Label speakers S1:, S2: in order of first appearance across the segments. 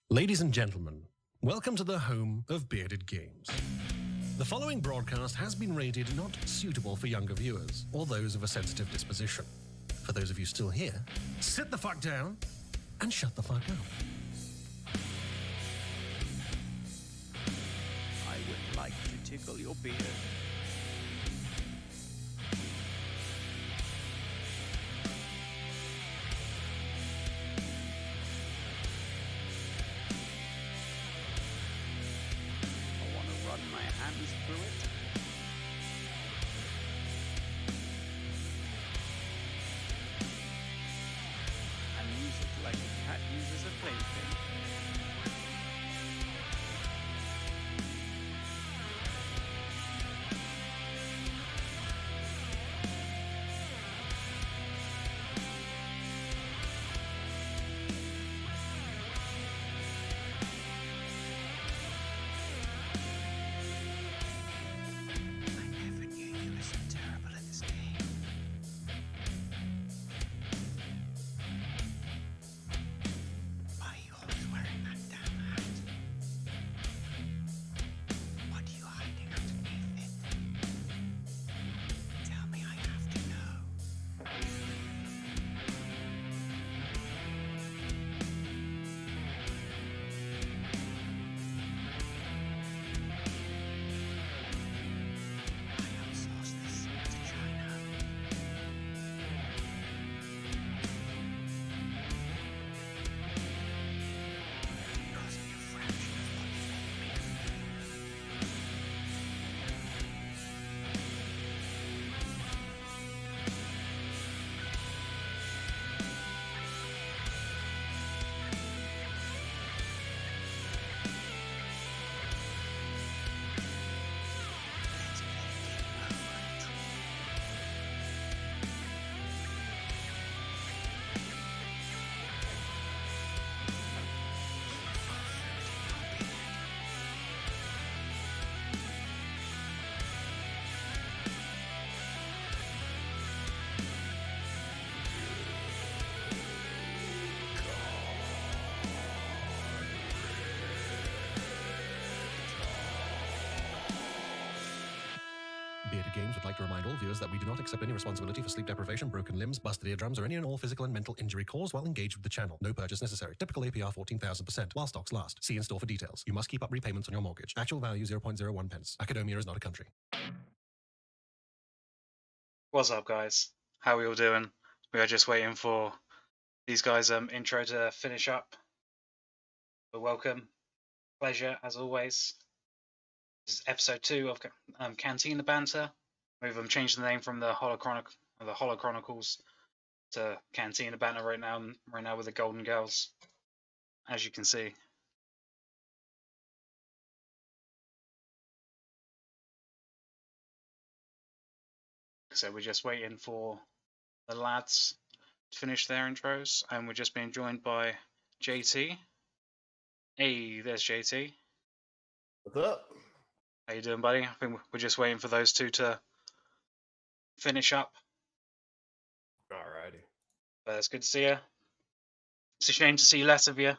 S1: Ladies and gentlemen, welcome to the home of Bearded Games. The following broadcast has been rated not suitable for younger viewers or those of a sensitive disposition. For those of you still here, sit the fuck down and shut the fuck up.
S2: I would like to tickle your beard. I want to run my hands through it. And use it like a cat uses a plaything. I never knew you were so terrible at this game. Why are you always wearing that damn hat? What are you hiding underneath it? Tell me, I have to know. I outsourced this to China. Because of your fraction of what you paid me. Let's play Game Over It.
S1: Bearded Games would like to remind all viewers that we do not accept any responsibility for sleep deprivation, broken limbs, busted eardrums, or any and all physical and mental injury caused while engaged with the channel. No purchase necessary. Typical APR 14,000%. While stocks last. See in store for details. You must keep up repayments on your mortgage. Actual value 0.01 pence. Academia is not a country.
S3: What's up, guys? How are we all doing? We are just waiting for these guys' intro to finish up. But welcome, pleasure as always. This is episode 2 of Cantina Banter. We've changed the name from the Holo Chronicles to Cantina Banter right now with the Golden Girls, as you can see. So we're just waiting for the lads to finish their intros, and we're just being joined by JT. Hey, there's JT.
S4: What's up?
S3: How you doing, buddy? I think we're just waiting for those two to finish up.
S4: Alrighty.
S3: But it's good to see you. It's a shame to see less of you.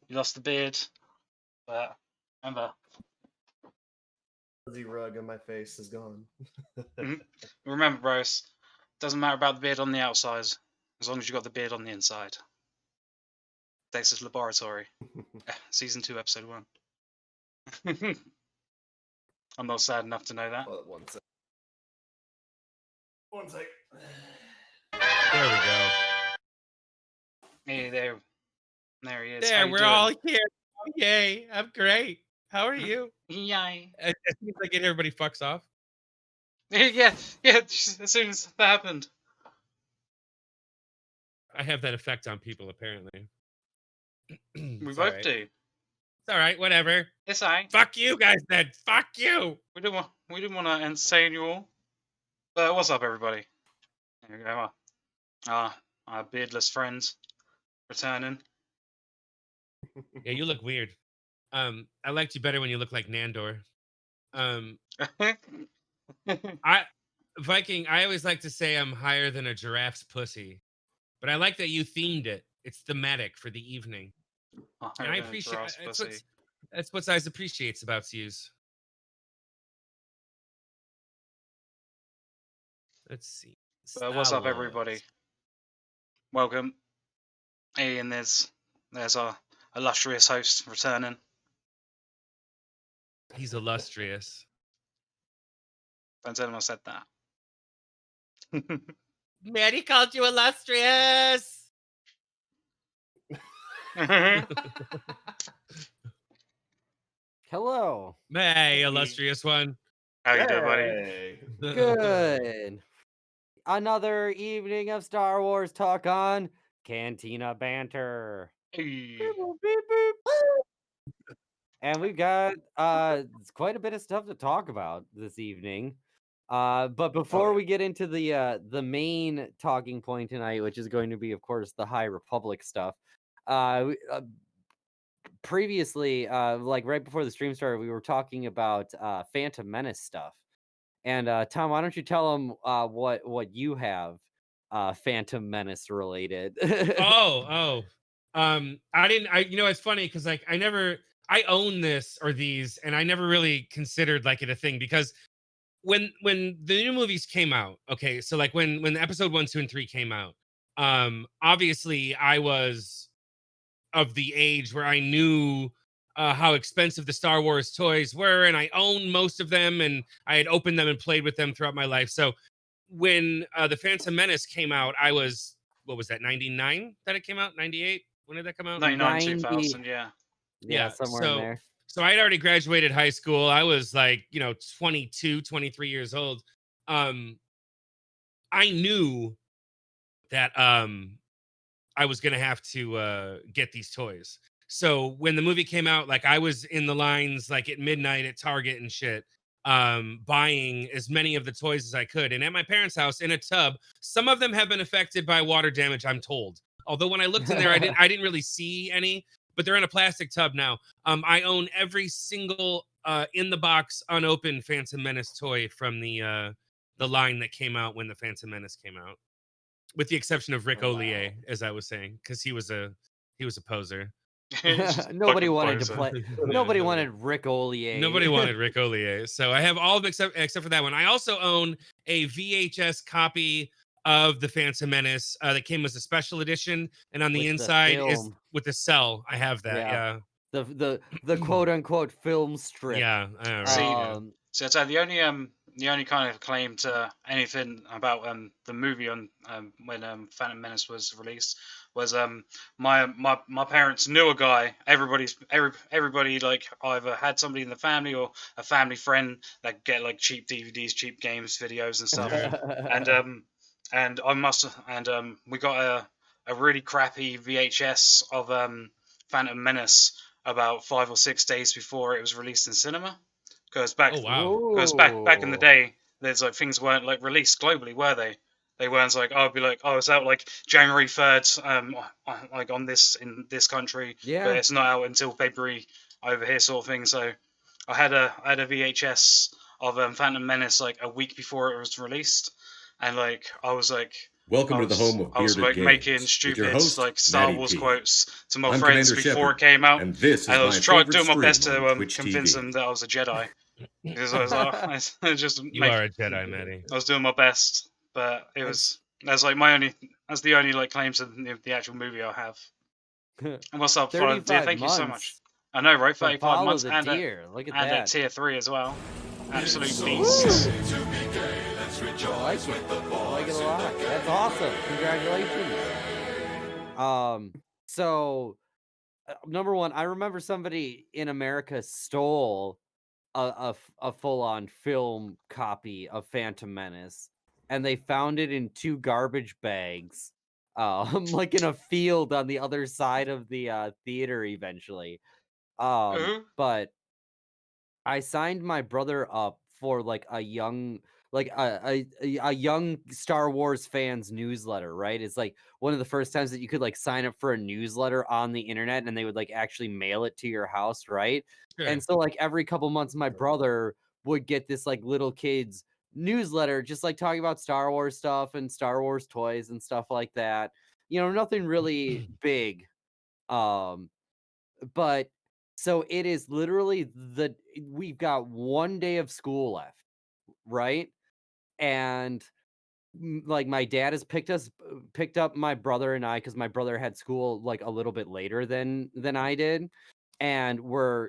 S3: You lost the beard. But remember,
S4: Fuzzy rug on my face is gone.
S3: remember, bros, doesn't matter about the beard on the outside, as long as you got the beard on the inside. Dexter's Laboratory, season 2, episode 1. I'm not sad enough to know that.
S4: Hold on one sec. One sec.
S5: There we go.
S3: Hey, there he is. How
S5: There,
S3: you
S5: we're
S3: doing?
S5: all here. Oh, yay, I'm great. How are you?
S3: Yay.
S5: It seems like everybody fucks off.
S3: Yeah, as soon as that happened.
S5: I have that effect on people, apparently.
S3: We
S5: It's
S3: both
S5: all right.
S3: do.
S5: It's all right, whatever.
S3: It's alright.
S5: Fuck you guys then. Fuck you.
S3: We didn't want to entertain you all. But what's up, everybody? There we go. Our beardless friends returning.
S5: Yeah, you look weird. I liked you better when you looked like Nandor. Viking, I always like to say I'm higher than a giraffe's pussy, but I like that you themed it. It's thematic for the evening.
S3: Oh,
S5: And I
S3: don't
S5: appreciate
S3: grass pussy.
S5: that's what Size appreciates about yous. Let's see.
S3: What's
S5: Star
S3: up, everybody?
S5: Wars.
S3: Welcome. Hey, and there's our illustrious host returning.
S5: He's illustrious.
S3: Don't tell him I said that.
S5: Maddie called you illustrious.
S6: Hello.
S5: Hey, illustrious one.
S3: How you doing, buddy?
S4: Hey.
S6: Good. Another evening of Star Wars talk on Cantina Banter.
S3: Hey.
S6: Beep, boop, beep, beep. And we've got quite a bit of stuff to talk about this evening. But before we get into the main talking point tonight, which is going to be, of course, the High Republic stuff, previously, like right before the stream started, we were talking about Phantom Menace stuff. And Tom, why don't you tell them what you have Phantom Menace related?
S5: I didn't. It's funny because like I own this or these, and I never really considered like it a thing because when the new movies came out, okay, so like when episode 1, 2, and 3 came out, obviously I was of the age where I knew how expensive the Star Wars toys were, and I owned most of them, and I had opened them and played with them throughout my life. So when the Phantom Menace came out, I was, what was that, 99 that it came out? 98? When did that come out?
S3: 99, 2000, yeah.
S6: Yeah, somewhere in there.
S5: So I had already graduated high school. I was like, 22, 23 years old. I knew that I was going to have to get these toys. So when the movie came out, like I was in the lines like at midnight at Target and shit, buying as many of the toys as I could. And at my parents' house in a tub, some of them have been affected by water damage, I'm told. Although when I looked in there, I didn't really see any, but they're in a plastic tub now. I own every single in the box unopened Phantom Menace toy from the line that came out when the Phantom Menace came out, with the exception of Rick Ollier, as I was saying, because he was a poser.
S6: Nobody
S3: Fucking
S6: wanted
S3: poser.
S6: to play.
S5: Yeah,
S6: Nobody wanted Rick Ollier.
S5: Nobody wanted Rick Ollier. So I have all of them except for that one. I also own a VHS copy of the Phantom Menace that came as a special edition, and on the
S6: With the
S5: inside is
S6: film.
S5: with the cell. I have that.
S6: Yeah.
S5: Yeah.
S6: The quote unquote film strip.
S5: Yeah. Right,
S3: See,
S5: yeah.
S3: So I'd say the only kind of claim to anything about the movie on when Phantom Menace was released was my parents knew a guy. Everybody like either had somebody in the family or a family friend that get like cheap DVDs, cheap games, videos and stuff. and we got a really crappy VHS of Phantom Menace about 5 or 6 days before it was released in cinema. Because back in the day, there's like things weren't like released globally, were they? They weren't like, oh, it'd be like, oh, it's out like January 3rd, like on this in this country, but it's not out until February over here, sort of thing. So I had a VHS of Phantom Menace like a week before it was released, and like I was like.
S7: Welcome to the home of
S3: I was
S7: Bearded
S3: like
S7: Games,
S3: making
S7: with your
S3: stupid
S7: host,
S3: like Star
S7: Matty
S3: Wars
S7: P.
S3: quotes to my
S7: I'm
S3: friends
S7: Commander
S3: before
S7: Shepard,
S3: it came out,
S7: and this is
S3: and I
S7: my
S3: was
S7: favorite
S3: doing my best
S7: stream
S3: to
S7: on Twitch
S3: convince
S7: TV.
S3: them that I was a Jedi. Because I was like, I just
S5: You are a Jedi, Matty.
S3: I was doing my best, but it was that's like that's the only like claim to the actual movie I have. And what's up, Florida Deer? Thank you so much. I know, right? 35 months
S6: the
S3: and
S6: deer. Look at
S3: and
S6: that.
S3: a tier 3 as well. Absolute beasts.
S6: I like it. I like it a lot. That's awesome. Congratulations. So number one, I remember somebody in America stole a full-on film copy of Phantom Menace, and they found it in 2 garbage bags, like in a field on the other side of the theater eventually. But I signed my brother up for like a young Star Wars fans newsletter, right? It's like one of the first times that you could like sign up for a newsletter on the internet and they would like actually mail it to your house, right?
S5: Sure.
S6: And so like every couple months my brother would get this like little kids newsletter just like talking about Star Wars stuff and Star Wars toys and stuff like that. You know, nothing really big. but so it is literally we've got 1 day of school left, right? And like my dad has picked up my brother and I, because my brother had school like a little bit later than I did, and we're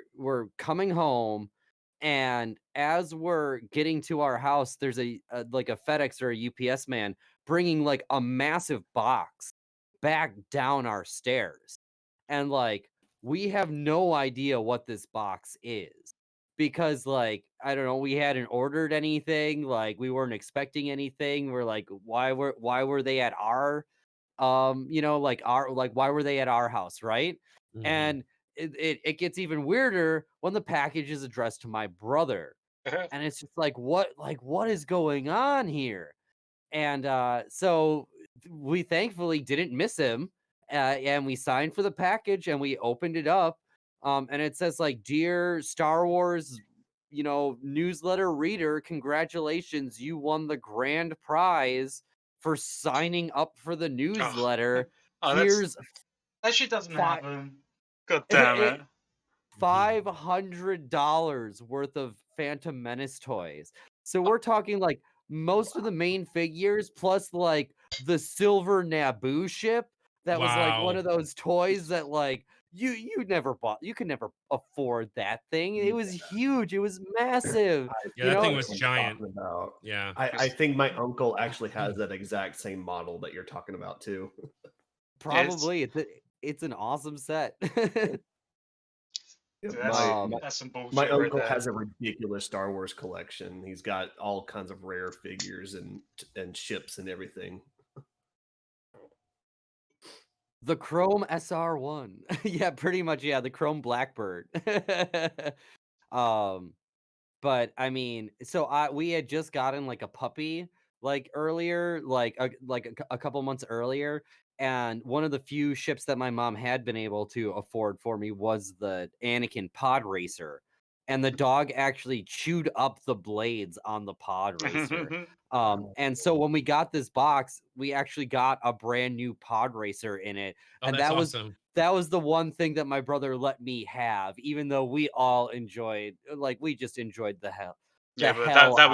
S6: coming home, and as we're getting to our house, there's a like a FedEx or a UPS man bringing like a massive box back down our stairs, and like we have no idea what this box is, because like I don't know, we hadn't ordered anything, like we weren't expecting anything. We're like, why were they at our why were they at our house, right?
S5: Mhm.
S6: And it gets even weirder when the package is addressed to my brother, and it's just like what is going on here? And so we thankfully didn't miss him, and we signed for the package and we opened it up, and it says like, "Dear Star Wars, newsletter reader, congratulations, you won the grand prize for signing up for the newsletter.
S3: Oh,
S6: Here's
S3: that shit doesn't
S6: fi-
S3: happen. God damn it.
S6: $500 worth of Phantom Menace toys." So we're talking like most of the main figures, plus like the silver Naboo ship that was like one
S5: Wow.
S6: of those toys that like you never bought. You could never afford that thing. It was huge. It was massive.
S5: Yeah, that thing was
S4: What I'm
S5: giant.
S4: talking about.
S5: Yeah.
S4: I think my uncle actually has that exact same model that you're talking about too.
S6: Probably it's an awesome set.
S4: Yep,
S3: Dude, that's some bullshit
S4: my
S3: right
S4: uncle
S3: there.
S4: has a ridiculous Star Wars collection. He's got all kinds of rare figures and ships and everything.
S6: The Chrome SR1. Yeah, pretty much. Yeah, the Chrome Blackbird. um, but I mean, so we had just gotten like a puppy like earlier, like a couple months earlier, and one of the few ships that my mom had been able to afford for me was the Anakin Pod Racer, and the dog actually chewed up the blades on the Pod Racer. And so when we got this box, we actually got a brand new Pod Racer in it,
S5: Oh,
S6: and
S5: that's awesome.
S6: that was the one thing that my brother let me have, even though we all enjoyed, like, we just enjoyed the hell
S3: Yeah, but
S6: out
S3: that
S6: of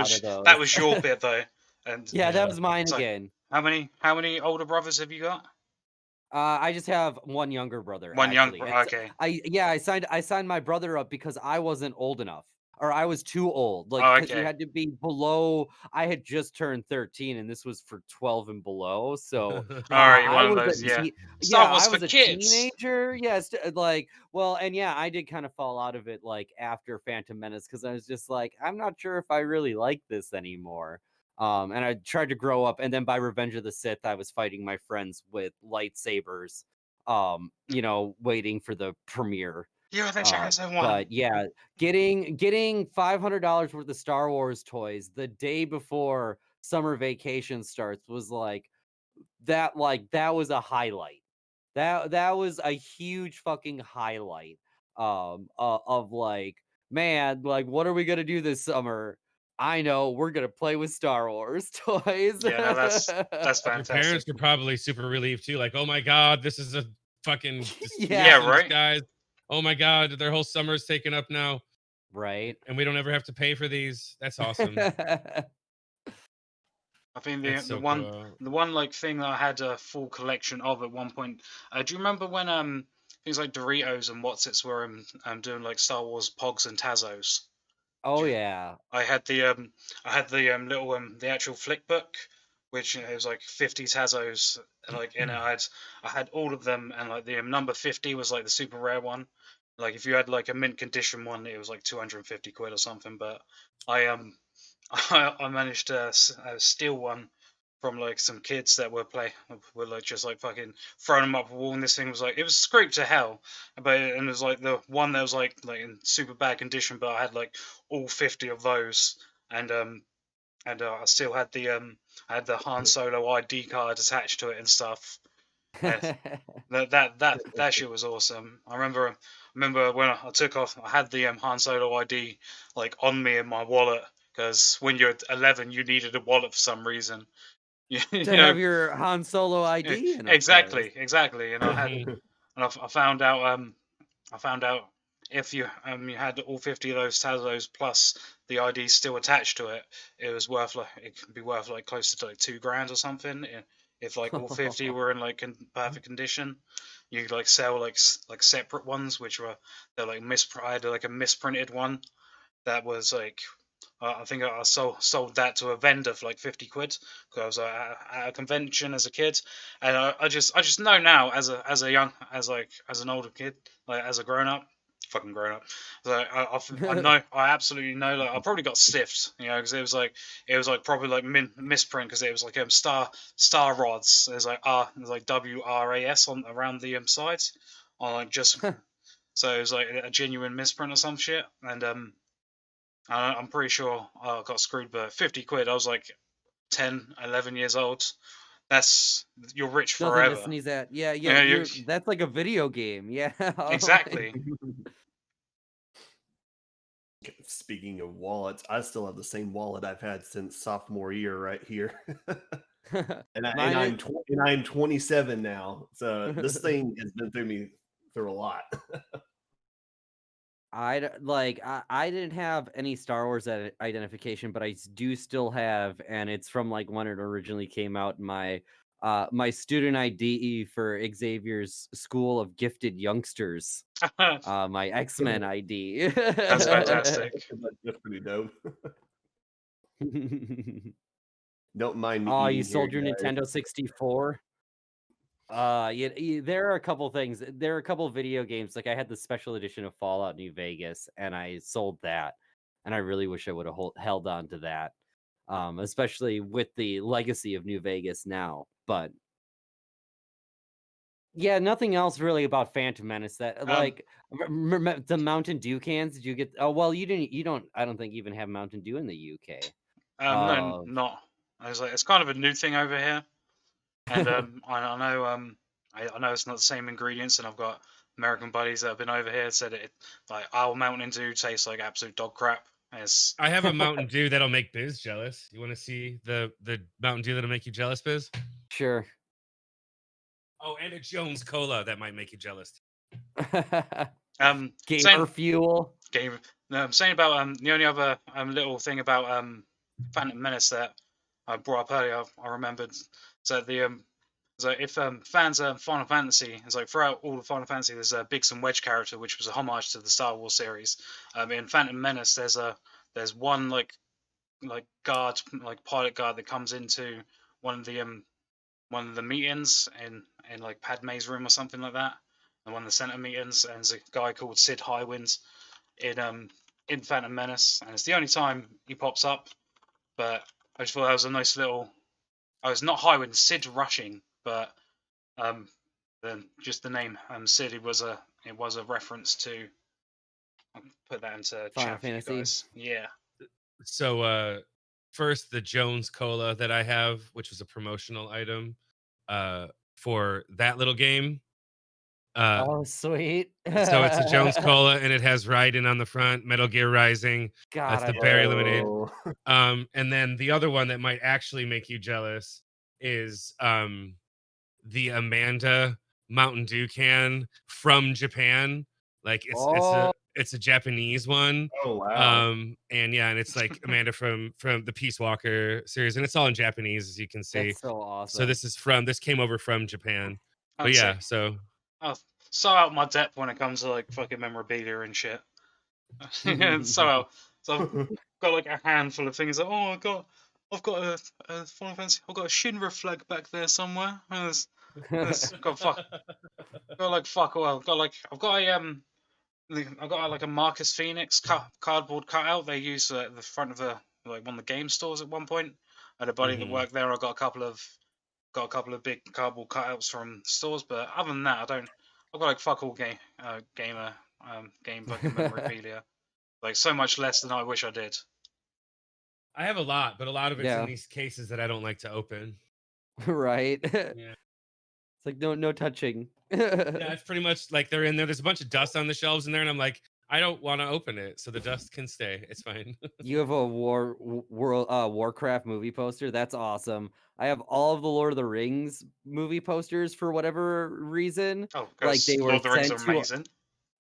S3: was
S6: those.
S3: your bit though. And
S6: Yeah, that
S5: Yeah.
S6: was mine
S3: so
S6: again.
S3: how many older brothers have you got?
S6: I just have one younger brother,
S3: One young
S6: actually.
S3: okay.
S6: I signed my brother up because I wasn't old enough, or I was too old. Like,
S3: Oh,
S6: because you
S3: okay.
S6: had to be below. I had just turned 13, and this was for 12 and below. So
S3: Alright,
S6: I
S3: one of
S6: was
S3: those, yeah. Star
S6: yeah,
S3: Wars
S6: I
S3: for
S6: was a
S3: kids.
S6: teenager. Yes, like, well, and yeah, I did kind of fall out of it like after Phantom Menace, because I was just like, I'm not sure if I really like this anymore. And I tried to grow up, and then by Revenge of the Sith, I was fighting my friends with lightsabers, waiting for the premiere.
S3: You're the chosen one.
S6: But yeah, getting $500 worth of Star Wars toys the day before summer vacation starts was like that was a highlight. That was a huge fucking highlight of like, man, like, what are we gonna do this summer? I know, we're gonna play with Star Wars toys.
S3: Yeah, no, that's
S5: Your
S3: fantastic.
S5: parents were probably super relieved too. Like, oh my God, this is a fucking feast
S6: Yeah.
S5: in
S3: right.
S5: disguise. Oh my God, their whole summer's taken up now,
S6: Right.
S5: and we don't ever have to pay for these. That's awesome.
S3: I think
S5: That's
S3: the
S5: so
S3: one
S5: cool.
S3: the one like thing that I had a full collection of at one point. Do you remember when things like Doritos and Whatsits were doing like Star Wars Pogs and Tazos?
S6: Oh yeah.
S3: I had the little the actual flick book, which it was like 50 Tazos, and like in it I had all of them, and like the number 50 was like the super rare one. Like if you had like a mint condition one, it was like 250 quid or something. But I I managed to steal one from like some kids that were like just like fucking throwing them up a wall, and this thing was like, it was scraped to hell, but it was like the one that was like in super bad condition, but I had like all 50 of those, and I still had I had the Han Solo ID card attached to it and stuff. And that shit was awesome. I remember when I took off, I had the Han Solo ID like on me in my wallet, because when you're 11, you needed a wallet for some reason. You
S6: To
S3: know,
S6: have your Han Solo
S3: yeah,
S6: ID in, of course.
S3: exactly. And I had, and I found out I found out if you had all 50 of those Tazos plus the ID still attached to it, it was worth it could be worth like closer to like $2,000 or something. If like all 50 were in like perfect condition, you could like sell like separate ones, which were they're like I had like a misprinted one that was like I think I sold that to a vendor for like 50 quid because I was at a convention as a kid, and I just know now as an older kid, like as a fucking grown up. So I know, I absolutely know. Like I probably got stiffed, because it was like probably like misprint because it was like star rods. There's like WRAS on around the sides on like just so it was like a genuine misprint or some shit, and I'm pretty sure I got screwed, but 50 quid. I was like 10, 11 years old. You're rich
S6: Nothing to
S3: forever.
S6: sneeze at. Yeah,
S3: Yeah,
S6: that's like a video game. Yeah.
S3: exactly.
S4: Speaking of wallets, I still have the same wallet I've had since sophomore year right here. I'm 27 now. So this thing has been through a lot.
S6: I didn't have any Star Wars identification, but I do still have, and it's from like when it originally came out. My student ID for Xavier's School of Gifted Youngsters. My X-Men ID.
S3: That's fantastic.
S4: That's pretty dope. Don't mind me.
S6: Oh, you
S4: eating
S6: sold
S4: here,
S6: your
S4: guys.
S6: Nintendo 64? There are a couple things. There are a couple video games. Like I had the special edition of Fallout New Vegas, and I sold that. And I really wish I would have held on to that, especially with the legacy of New Vegas now. But yeah, nothing else really about Phantom Menace. That like the Mountain Dew cans. Did you get? Oh well, you didn't. You don't. I don't think even have Mountain Dew in the UK.
S3: No, not. I was like, it's kind of a new thing over here, and I know I know it's not the same ingredients, and I've got American buddies that have been over here said it like our Mountain Dew tastes like absolute dog crap.
S5: I have a Mountain Dew that'll make Biz jealous. You want to see the Mountain Dew that'll make you jealous, Biz?
S6: Sure.
S5: Oh, and a Jones Cola that might make you jealous.
S6: Gamer fuel.
S3: Game. No, I'm saying about the only other little thing about Phantom Menace that I brought up earlier. I remembered so if fans of Final Fantasy, it's like throughout all of Final Fantasy, there's a Biggs and Wedge character which was a homage to the Star Wars series. In Phantom Menace, there's one like guard, like pilot guard that comes into one of the meetings in like Padme's room or something like that, and one of the center meetings, and there's a guy called Sid Highwind in Phantom Menace, and it's the only time he pops up. But I just thought that was a nice little. I was not Highwind, Sid Rushing, but then just the name Sid. It was a reference to. I'll put that into
S6: Final
S3: chat for you
S6: Fantasy.
S3: guys. Yeah.
S5: So first, the Jones Cola that I have, which was a promotional item for that little game.
S6: Oh, sweet.
S5: So it's a Jones Cola, and it has Raiden on the front, Metal Gear Rising.
S6: God,
S5: That's the
S6: I
S5: Berry
S6: love
S5: Lemonade.
S4: Oh.
S5: And then the other one that might actually make you jealous is the Amanda Mountain Dew can from Japan. Like it's a Japanese one.
S4: Oh wow.
S5: And yeah, and it's like Amanda from the Peace Walker series, and it's all in Japanese, as you can see.
S6: That's so awesome.
S5: So this came over from Japan. But
S3: That's
S5: yeah,
S3: sick.
S5: so
S3: so out my depth when it comes to like fucking memorabilia and shit. So I've got like a handful of things. Like, oh, I've got a Final Fantasy. I've got a Shinra flag back there somewhere. Got like fuck all. I've got like a Marcus Phoenix cardboard cutout they use at the front of one of the game stores at one point. I had a buddy that worked there. I got a couple of big cardboard cutouts from stores, but other than that, I've got like fuck all game fucking memorabilia. Like so much less than I wish I did.
S5: I have a lot, but a lot of it's in these cases that I don't like to open.
S6: Right.
S5: Yeah.
S6: It's like no touching.
S5: Yeah, it's pretty much like they're in there. There's a bunch of dust on the shelves in there, and I'm like, I don't want to open it, so the dust can stay. It's fine.
S6: You have a Warcraft movie poster. That's awesome. I have all of the Lord of the Rings movie posters for whatever reason.
S3: Oh,
S6: like they were
S3: Lord of the Rings
S6: sent
S3: are
S6: to.
S3: amazing.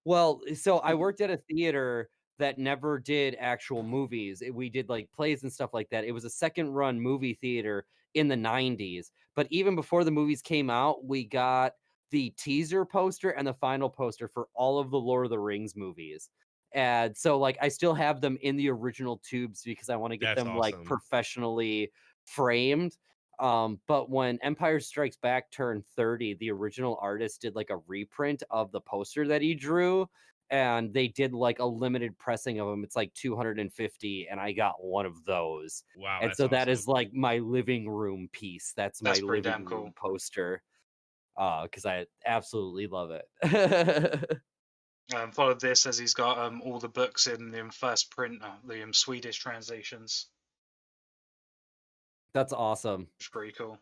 S6: Well, so I worked at a theater that never did actual movies. We did like plays and stuff like that. It was a second run movie theater in the 90s. But even before the movies came out, we got the teaser poster and the final poster for all of the Lord of the Rings movies. And so like I still have them in the original tubes because I want to get
S5: That's
S6: them like
S5: awesome.
S6: professionally framed. But when Empire Strikes Back turned 30, the original artist did like a reprint of the poster that he drew, and they did like a limited pressing of them. It's like 250, and I got one of those.
S5: Wow,
S6: And
S5: that's
S6: so that
S5: awesome.
S6: is like my living room piece. That's my
S3: That's pretty
S6: living
S3: damn
S6: room
S3: cool.
S6: poster. Because I absolutely love it.
S3: Followed this as he's got all the books in the first print, the Swedish translations,
S6: That's awesome.
S3: which is pretty cool.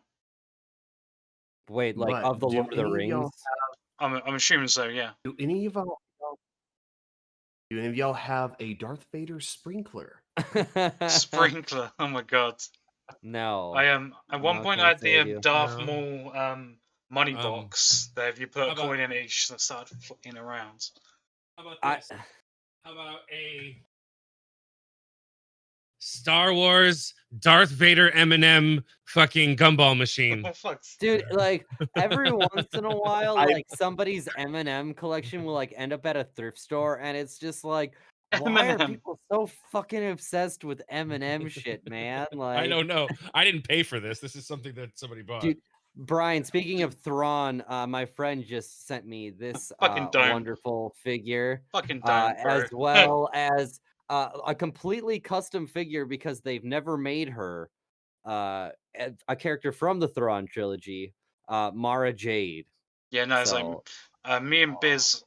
S6: Wait, like
S4: But
S6: of the
S4: do
S6: Lord of the
S4: any of y'all
S6: Rings?
S3: I'm assuming so, yeah.
S4: Do any of y'all have a Darth Vader sprinkler?
S3: Sprinkler. Oh my god.
S6: No.
S3: I at one
S6: Not
S3: point I
S6: gonna
S3: had
S6: say I
S3: the
S6: do.
S3: Darth
S5: No.
S3: Maul money
S5: Um,
S3: box that if you put
S5: how
S3: a coin
S5: about-
S3: in it, it just started flicking around.
S5: How about
S6: I
S5: this? How about a Star Wars Darth Vader M&M fucking gumball machine?
S3: Oh fuck.
S6: Dude, like every once in a while,
S4: I-
S6: like somebody's M&M collection will like end up at a thrift store, and it's just like, why are
S3: M&M.
S6: people so fucking obsessed with M&M shit, man? Like,
S5: I don't know. I didn't pay for this. This is something that somebody bought.
S6: dude, Brian, speaking of Thrawn, my friend just sent me this
S3: Fucking don't.
S6: wonderful figure,
S3: Fucking don't, bro.
S6: as well as a completely custom figure because they've never made her, a character from the Thrawn trilogy, Mara Jade.
S3: Yeah, no, it's
S6: So,
S3: like me and Biz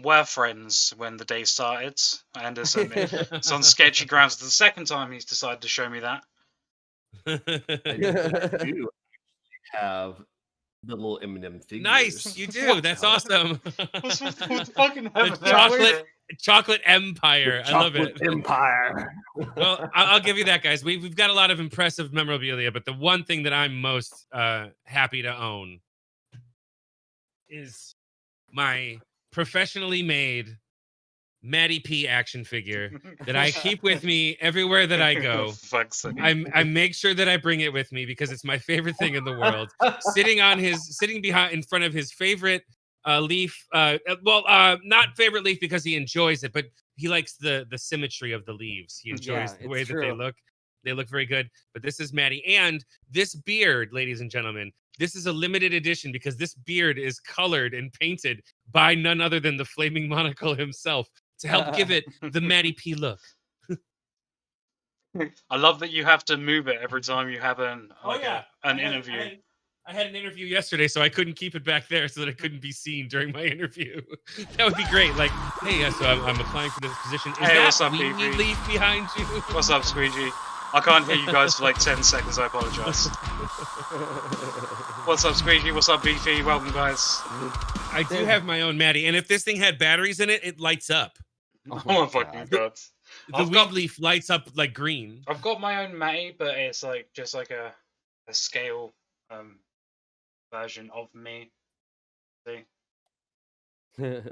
S3: were friends when the day started, and it's on sketchy grounds. The second time he's decided to show me that.
S4: I do have the little M&M figures.
S5: Nice, you do.
S3: What?
S5: That's awesome.
S3: What's with the fucking
S5: The chocolate empire.
S4: The
S5: I love it.
S4: Chocolate Empire.
S5: Well, I'll give you that, guys. We've got a lot of impressive memorabilia, but the one thing that I'm most happy to own is my professionally made Matty P action figure that I keep with me everywhere that I go.
S3: Fuck's sake.
S5: I make sure that I bring it with me because it's my favorite thing in the world. sitting behind in front of his favorite leaf. Not favorite leaf because he enjoys it, but he likes the symmetry of the leaves. He enjoys
S6: Yeah,
S5: the way
S6: it's
S5: that they
S6: true.
S5: look. They look very good. But this is Maddie, and this beard, ladies and gentlemen. This is a limited edition because this beard is colored and painted by none other than the Flaming Monocle himself to help give it the Matty P look.
S3: I love that you have to move it every time you have an interview.
S5: I had an interview yesterday, so I couldn't keep it back there so that it couldn't be seen during my interview. That would be great. Like, hey, yeah, so I'm applying for this position. Is
S3: Hey, what's
S5: that
S3: up,
S5: weedy
S3: BB?
S5: leaf behind you?
S3: What's up, Squeegee? I can't hear you guys for like 10 seconds. I apologize. What's up, Squeegee? What's up, Beefy? Welcome, guys.
S5: I do have my own Matty, and if this thing had batteries in it, it lights up.
S3: Oh my fucking god.
S5: The
S3: I've
S5: weed
S3: got-
S5: leaf lights up like green.
S3: I've got my own Matty, but it's like just like a scale version of me. See? It's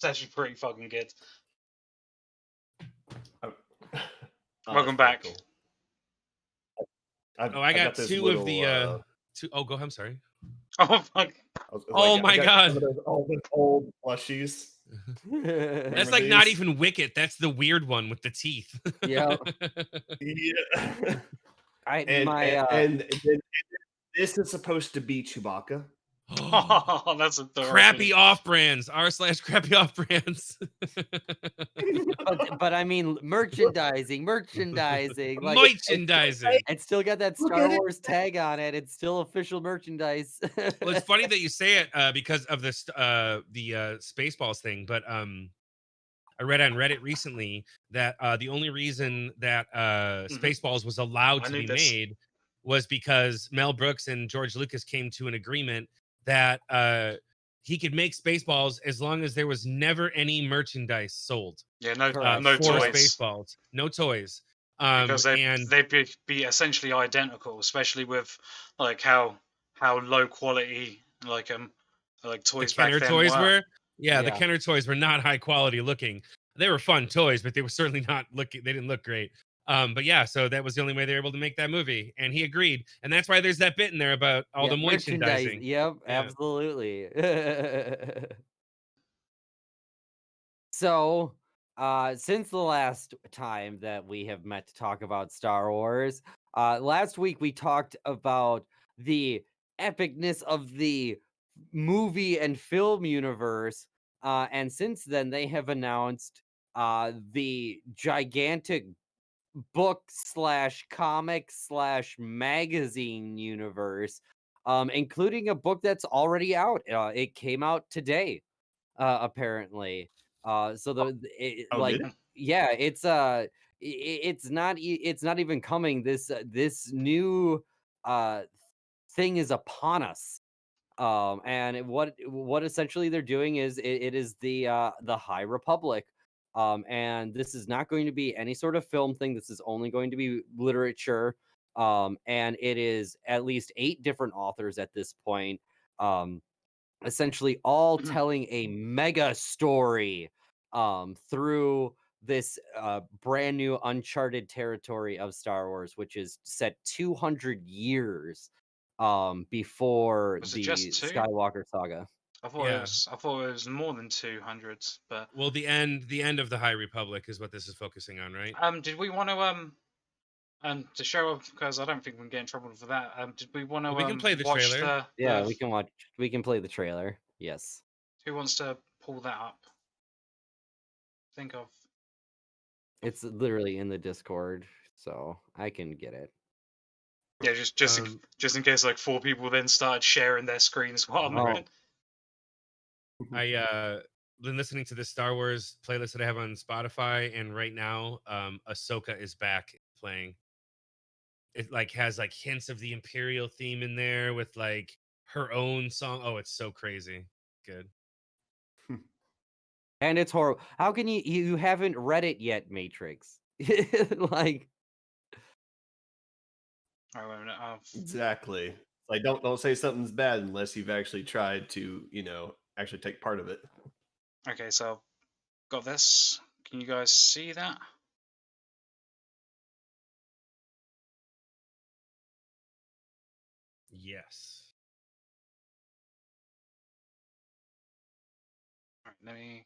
S3: actually pretty fucking good. Welcome back.
S5: I got
S4: this
S5: two of the two. Oh, go ahead. I'm sorry.
S3: Oh fuck.
S5: Oh my God.
S4: All the old plushies.
S5: That's
S4: Remember
S5: like not
S4: these?
S5: even Wicket. That's the weird one with the teeth.
S6: Yeah.
S4: Yeah.
S6: I
S4: and,
S6: my
S4: and this is supposed to be Chewbacca.
S3: Oh, that's adorable.
S5: Crappy off brands. r/crappy off brands.
S6: but I mean merchandising. Like
S5: Merchandising.
S6: it's still got that
S4: Look
S6: Star
S4: at it.
S6: Wars tag on it. It's still official merchandise.
S5: Well, it's funny that you say it because of this the Spaceballs thing, but I read on Reddit recently that the only reason that Spaceballs was allowed
S3: I
S5: to
S3: knew
S5: be
S3: this.
S5: made was because Mel Brooks and George Lucas came to an agreement that he could make Spaceballs as long as there was never any merchandise sold.
S3: Yeah, no,
S6: Correct.
S3: no
S5: for
S3: toys.
S5: Spaceballs, no toys.
S3: Because
S5: And
S3: they'd be essentially identical, especially with like how low quality like
S5: the
S3: toys back
S5: Kenner
S3: then
S5: toys were. Yeah, the
S6: Yeah.
S5: Kenner toys were not high quality looking. They were fun toys, but they were certainly not looking. They didn't look great. But yeah, so that was the only way they were able to make that movie, and he agreed. And that's why there's that bit in there about all the
S6: merchandise.
S5: merchandising.
S6: Yep,
S5: Yeah.
S6: absolutely. So, since the last time that we have met to talk about Star Wars, last week we talked about the epicness of the movie and film universe, and since then they have announced the gigantic book slash comic slash magazine universe, including a book that's already out. It came out today, apparently. So
S4: Oh, did it?
S6: yeah, it's not even coming. This new thing is upon us. And what essentially they're doing is it is the High Republic. And this is not going to be any sort of film thing. This is only going to be literature. And it is at least 8 different authors at this point. Essentially all telling a mega story through this brand new uncharted territory of Star Wars, which is set 200 years before
S3: Was it
S6: the
S3: just 2?
S6: Skywalker saga.
S3: I thought
S5: Yeah.
S3: it was more than 200, but
S5: Well, the end of the High Republic is what this is focusing on, right?
S3: did we want to show off, because I don't think we can get in trouble for that. Did we want to
S5: We can play the
S3: watch
S5: trailer.
S6: Yeah, we can play the trailer. Yes.
S3: Who wants to pull that up? Think of
S6: It's literally in the Discord, so I can get it.
S3: yeah, just in case like 4 people then started sharing their screens while I'm
S6: Oh.
S3: moving.
S5: I been listening to the Star Wars playlist that I have on Spotify, and right now, Ahsoka is back playing. It like has like hints of the Imperial theme in there with like her own song. Oh, it's so crazy. Good.
S6: And it's horrible. How can you haven't read it yet, Matrix? Like,
S3: Oh, wait a minute.
S4: Exactly. Like, don't say something's bad unless you've actually tried to, actually take part of it.
S3: Okay, so got this. Can you guys see that?
S5: Yes.
S3: All right, let me.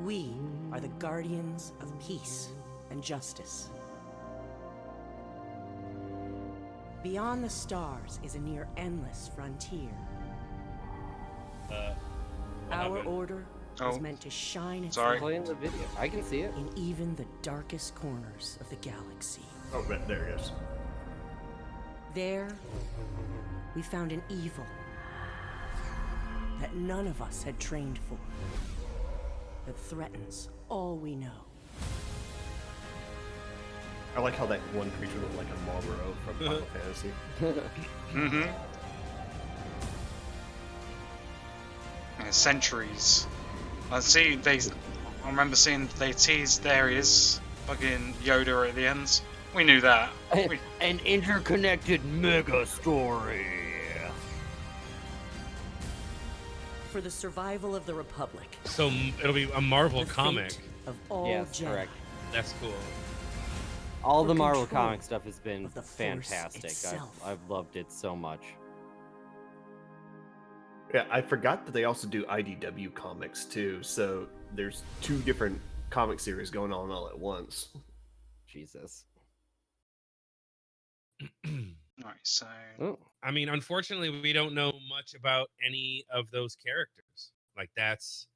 S2: We are the guardians of peace and justice. Beyond the stars is a near endless frontier. Our order is meant to shine its
S3: Sorry.
S2: light
S6: playing the video. I can see it.
S2: in even the darkest corners of the galaxy.
S4: Oh, right, there it is.
S2: There, we found an evil that none of us had trained for, that threatens all we know.
S4: I like how that one creature looked like a Marlboro from Final Fantasy.
S3: Mm-hmm. Yeah, centuries. I remember seeing they teased there he is, fucking Yoda at the end. We knew that.
S6: An interconnected mega story.
S2: For the survival of the Republic.
S5: So it'll be a Marvel
S2: the
S5: comic.
S2: fate of all
S6: Yes,
S2: Jedi.
S6: correct.
S5: That's cool.
S6: All
S2: For
S6: the Marvel
S2: control
S6: comic stuff has been
S2: of the Force
S6: fantastic.
S2: itself.
S6: I've loved it so much.
S4: Yeah, I forgot that they also do IDW comics too. So there's 2 different comic series going on all at once.
S6: Jesus.
S3: Alright, so
S6: Oh.
S5: I mean, unfortunately, we don't know much about any of those characters. Like that's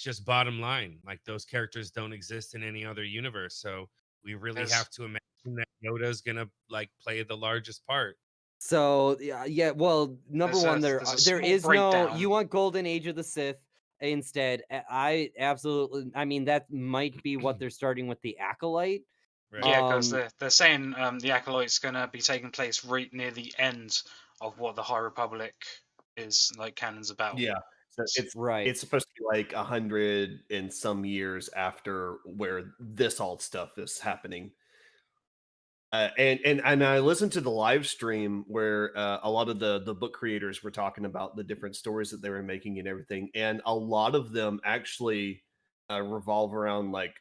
S5: just bottom line. Like those characters don't exist in any other universe. So we really
S3: Yes.
S5: have to imagine that Yoda's gonna like play the largest part.
S6: So yeah. Well, number
S3: There's a-
S6: one,
S3: there's a
S6: there
S3: small
S6: is no.
S3: breakdown.
S6: You want Golden Age of the Sith instead. I absolutely. I mean, that might be what they're starting with the Acolyte.
S5: Right.
S3: Yeah, because
S6: Um,
S3: they're saying the Acolyte's gonna be taking place right near the end of what the High Republic is like canon's about.
S4: Yeah. So it's
S6: Right.
S4: It's supposed to be like 100 and some years after where this all stuff is happening. And I listened to the live stream where a lot of the book creators were talking about the different stories that they were making and everything, and a lot of them actually revolve around like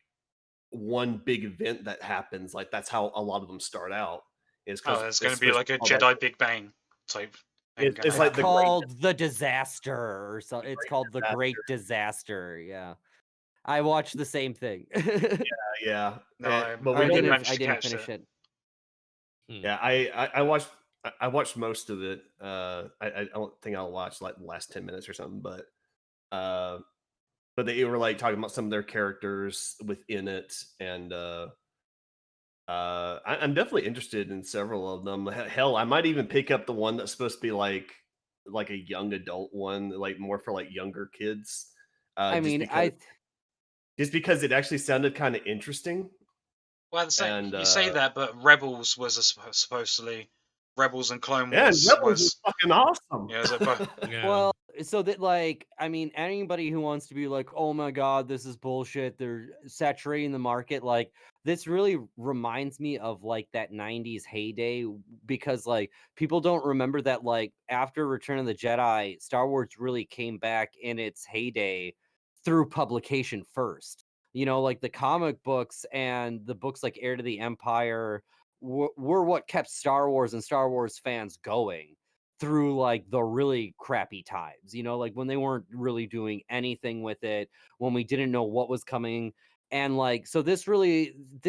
S4: one big event that happens. Like that's how a lot of them start out. Is because
S3: it's going to be like a Jedi Big Bang type thing.
S4: It's
S6: It's
S4: like the
S6: called the disaster, or so. It's
S4: Great
S6: called the
S4: Disaster.
S6: Great Disaster. Yeah, I watched the same thing.
S4: Yeah.
S3: No,
S4: But
S6: Or
S4: we
S6: I
S4: don't
S3: didn't
S4: know.
S3: manage
S6: I
S3: to
S6: didn't
S3: catch
S6: finish
S3: it.
S6: it.
S4: Yeah, I watched most of it. I don't think I'll watch like the last 10 minutes or something, but they were like talking about some of their characters within it, and I'm definitely interested in several of them. Hell, I might even pick up the one that's supposed to be like a young adult one, like more for like younger kids.
S6: I mean,
S4: just because it actually sounded kind of interesting.
S3: Well,
S4: And
S3: you say that, but Rebels was supposedly Rebels and Clone
S4: yeah, and
S3: Wars
S4: Rebels was fucking awesome.
S3: Yeah, was it
S5: Yeah.
S6: well, so that like, I mean, anybody who wants to be like, oh my god, this is bullshit, they're saturating the market, like this really reminds me of like that 90s heyday, because like people don't remember that like after Return of the Jedi, Star Wars really came back in its heyday through publication first. You know, like the comic books and the books like Heir to the Empire were what kept Star Wars and Star Wars fans going through like the really crappy times, you know, like when they weren't really doing anything with it, when we didn't know what was coming. And like, so this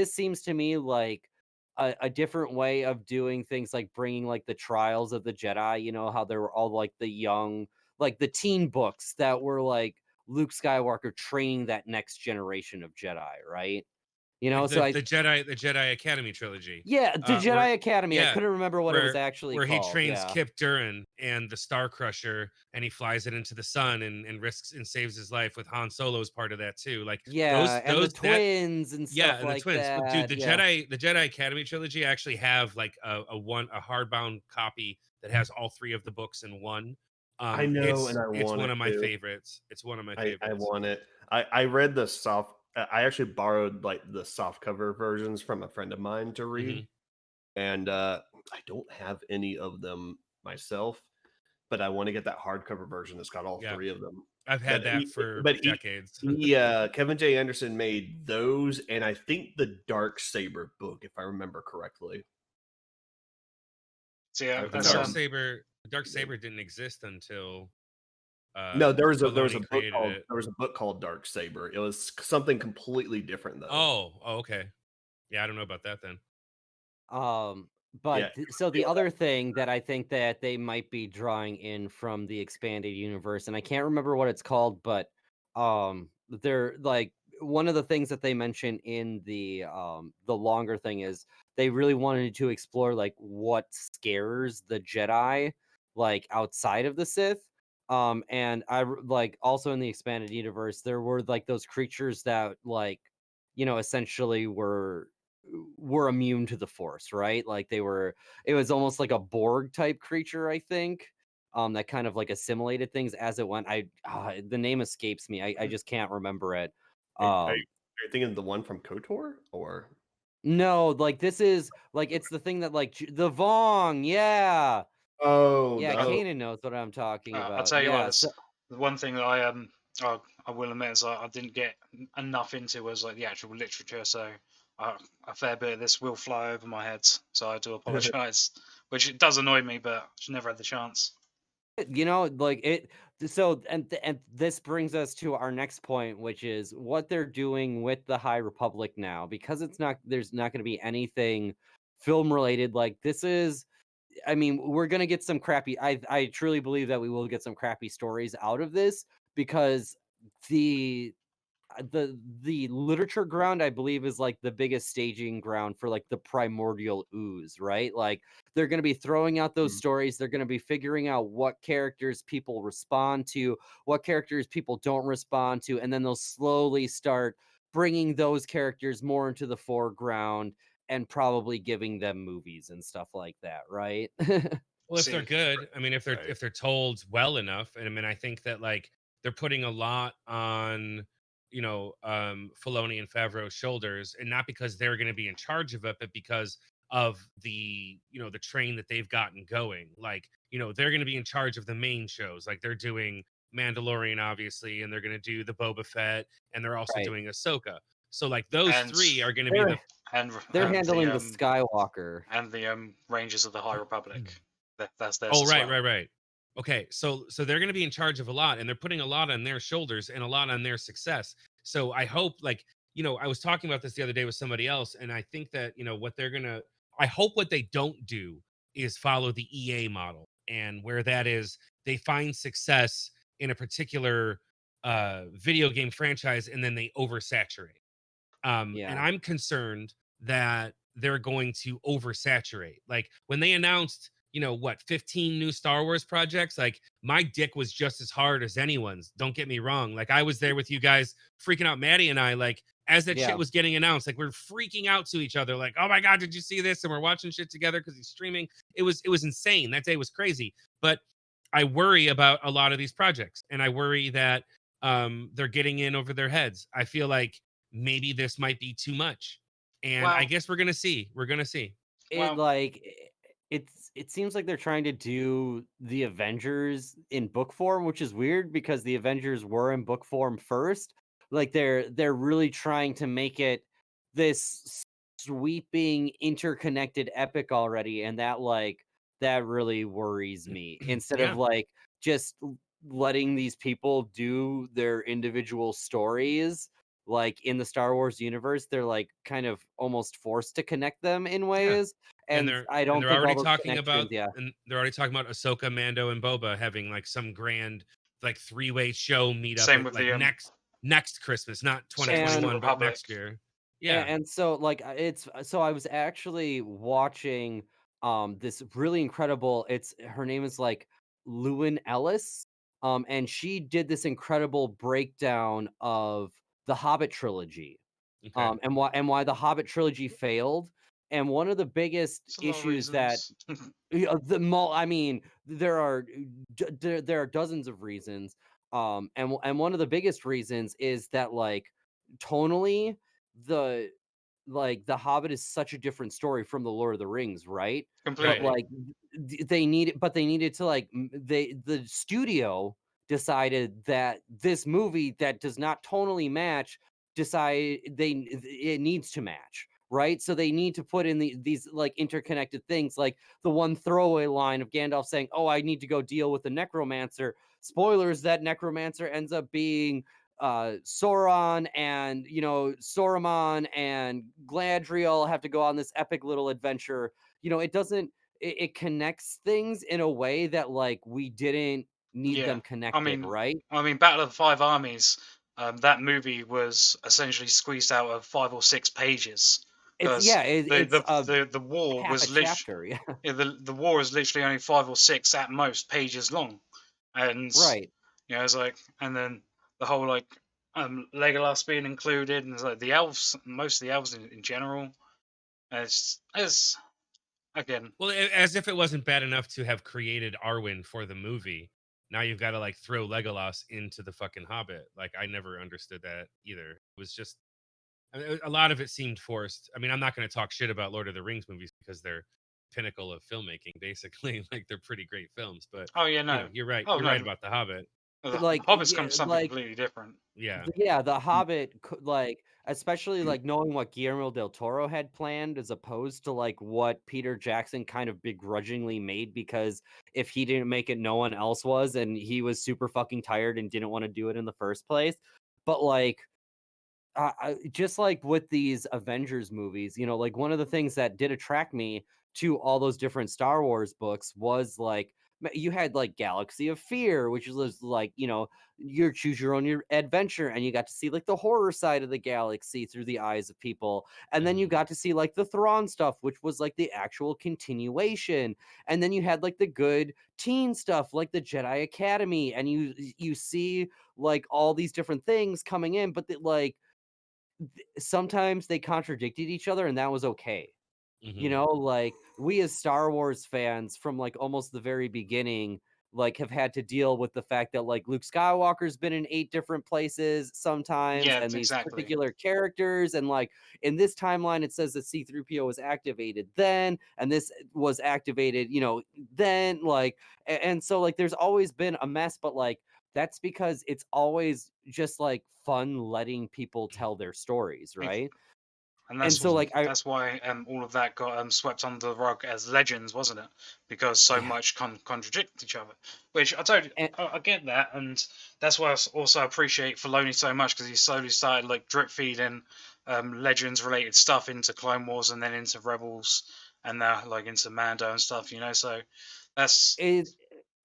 S6: seems to me like a different way of doing things, like bringing like the trials of the Jedi, you know, how there were all like the young, like the teen books that were like Luke Skywalker training that next generation of Jedi, right? You know,
S5: Like
S6: so
S5: the Jedi Academy trilogy.
S6: yeah, the Jedi Academy. I couldn't remember what it was actually
S5: where
S6: called.
S5: he trains
S6: Yeah.
S5: Kip Durin and the Star Crusher, and he flies it into the sun and risks and saves his life, with Han Solo's part of that too. Like
S6: Yeah, and the
S5: those that
S6: twins and
S5: yeah,
S6: stuff
S5: and the
S6: like
S5: twins. But dude,
S6: that.
S5: the
S6: Yeah.
S5: Jedi Academy trilogy actually have like a hardbound copy that has all three of the books in one.
S4: I know, and I
S5: it's
S4: want
S5: one
S4: it
S5: of my
S4: too.
S5: favorites. It's one of my favorites.
S4: I want it. I read the soft. I actually borrowed like the soft cover versions from a friend of mine to read, and I don't have any of them myself, but I want to get that hardcover version that's got all three of them.
S5: I've had that for decades.
S4: Kevin J. Anderson made those, and I think the Dark Saber book, if I remember correctly.
S3: So yeah,
S5: the Dark Saber didn't exist until
S4: no, there was a book called Dark Saber. It was something completely different though.
S5: Oh, okay. Yeah, I don't know about that then.
S6: But so the other thing that I think that they might be drawing in from the expanded universe, and I can't remember what it's called, but they're like, one of the things that they mention in the longer thing is they really wanted to explore like what scares the Jedi like outside of the Sith. And like also in the expanded universe there were like those creatures that like, you know, essentially were immune to the Force, right? Like it was almost like a Borg type creature, I think, that kind of like assimilated things as it went. The name escapes me. I just can't remember it.
S4: Are you thinking of the one from KOTOR, or
S6: no, like this is like, it's the thing that like the Vong, yeah.
S4: Oh
S6: yeah, Kanan knows what I'm talking about.
S3: I'll tell you what, the one thing that I will admit is I didn't get enough into was like the actual literature, so a fair bit of this will fly over my head, so I do apologize. Which it does annoy me, but I just never had the chance.
S6: You know, like it. So and this brings us to our next point, which is what they're doing with the High Republic now, because there's not going to be anything film related. Like this is, I mean, we're going to get some crappy. I truly believe that we will get some crappy stories out of this, because the literature ground, I believe, is like the biggest staging ground for like the primordial ooze, right? Like they're going to be throwing out those stories. They're going to be figuring out what characters people respond to, what characters people don't respond to, and then they'll slowly start bringing those characters more into the foreground and probably giving them movies and stuff like that, right?
S5: Well, if they're good, I mean, if they're told well enough, and I mean, I think that like they're putting a lot on, you know, Filoni and Favreau's shoulders, and not because they're going to be in charge of it, but because of the the train that they've gotten going. Like, they're going to be in charge of the main shows. Like, they're doing Mandalorian, obviously, and they're going to do the Boba Fett, and they're also
S6: Right.
S5: doing Ahsoka. So like those
S3: And
S5: three are going to be
S6: They're
S5: the
S6: they're
S3: and
S6: handling the Skywalker.
S3: the Rangers of the High Republic. That's theirs
S5: Oh,
S3: as well.
S5: right. Okay, so they're going to be in charge of a lot, and they're putting a lot on their shoulders and a lot on their success. So I hope, like, I was talking about this the other day with somebody else, and I think that what they're gonna, I hope what they don't do is follow the EA model, and where that is, they find success in a particular video game franchise, and then they oversaturate. And
S6: Yeah.
S5: I'm concerned that they're going to oversaturate. Like when they announced, 15 new Star Wars projects, like my dick was just as hard as anyone's. Don't get me wrong. Like I was there with you guys freaking out, Maddie and I, like as that
S6: Yeah.
S5: shit was getting announced, like we're freaking out to each other, like, oh my God, did you see this? And we're watching shit together because he's streaming. It was insane. That day was crazy. But I worry about a lot of these projects, and I worry that they're getting in over their heads. I feel like maybe this might be too much, and I
S3: Well,
S5: guess we're gonna see.
S6: It
S3: well,
S6: like it seems like they're trying to do the Avengers in book form, which is weird because the Avengers were in book form first. Like they're really trying to make it this sweeping interconnected epic already, and that really worries me. Instead of
S5: Yeah.
S6: like just letting these people do their individual stories like in the Star Wars universe, they're like kind of almost forced to connect them in ways. And I don't
S5: they're
S6: think all
S5: already
S6: those
S5: talking about,
S6: connections, yeah.
S5: and they're already talking about Ahsoka, Mando, and Boba having like some grand like three-way show meetup
S3: same
S5: at
S3: with
S5: like
S3: the
S5: next Christmas, not
S3: same with the
S5: 2021, but
S3: Republic.
S5: next year. Yeah.
S6: And so like so I was actually watching this really incredible, it's her name is like Lewin Ellis. And she did this incredible breakdown of the Hobbit trilogy.
S5: Okay.
S6: And why the Hobbit trilogy failed. And one of the biggest
S3: It's a lot of
S6: issues that
S3: reasons.
S6: I mean, there are there are dozens of reasons. And one of the biggest reasons is that like tonally, the the Hobbit is such a different story from the Lord of the Rings, right? But
S3: Completely.
S6: like they needed to like the studio decided that this movie that does not tonally match it needs to match, right? So they need to put in these like interconnected things, like the one throwaway line of Gandalf saying, "Oh, I need to go deal with the necromancer." Spoilers, that necromancer ends up being Sauron, and Saruman and Gladriel have to go on this epic little adventure. It doesn't it connects things in a way that like we didn't need
S3: Yeah.
S6: them connected, right?
S3: I mean, Battle of the Five Armies. That movie was essentially squeezed out of 5 or 6 pages because
S6: It's a
S3: the war
S6: half a
S3: was literally
S6: chapter. Yeah.
S3: the war is literally only 5 or 6 at most pages long, and
S6: Right.
S3: it's like, and then the whole like Legolas being included, and it's like the elves, most of the elves in general. It's again,
S5: Well, as if it wasn't bad enough to have created Arwen for the movie. Now you've got to like throw Legolas into the fucking Hobbit. Like I never understood that either. It was just, I mean, a lot of it seemed forced. I mean, I'm not going to talk shit about Lord of the Rings movies because they're pinnacle of filmmaking, basically. Like they're pretty great films. But
S3: oh yeah, no,
S5: you're right.
S3: oh
S5: You're
S3: no,
S5: right about the Hobbit.
S3: the
S6: Like
S3: Hobbit's
S6: yeah,
S3: come something completely different.
S5: Yeah.
S6: yeah, the Hobbit like especially like knowing what Guillermo del Toro had planned as opposed to like what Peter Jackson kind of begrudgingly made, because if he didn't make it, no one else was, and he was super fucking tired and didn't want to do it in the first place. But like just like with these Avengers movies, like one of the things that did attract me to all those different Star Wars books was like you had like Galaxy of Fear, which was like, you choose your own your adventure, and you got to see like the horror side of the galaxy through the eyes of people. And then you
S5: Mhm.
S6: got to see like the Thrawn stuff, which was like the actual continuation. And then you had like the good teen stuff like the Jedi Academy, and you see like all these different things coming in, but like sometimes they contradicted each other, and that was okay.
S5: Mhm.
S6: Like we as Star Wars fans from like almost the very beginning, like have had to deal with the fact that like Luke Skywalker's been in 8 different places sometimes,
S3: Yeah,
S6: and these
S3: exactly.
S6: particular characters, and like in this timeline it says that C-3PO was activated then, and this was activated, you know, then, like, and so like there's always been a mess, but like that's because it's always just like fun letting people tell their stories, right?
S3: And
S6: And so like
S3: that's why all of that got swept under the rug as legends, wasn't it? Because so much contradict each other. Which I get that, and that's why I also appreciate Filoni so much, because he slowly started like drip feeding legends related stuff into Clone Wars and then into Rebels and now like into Mando and stuff. You know, so that's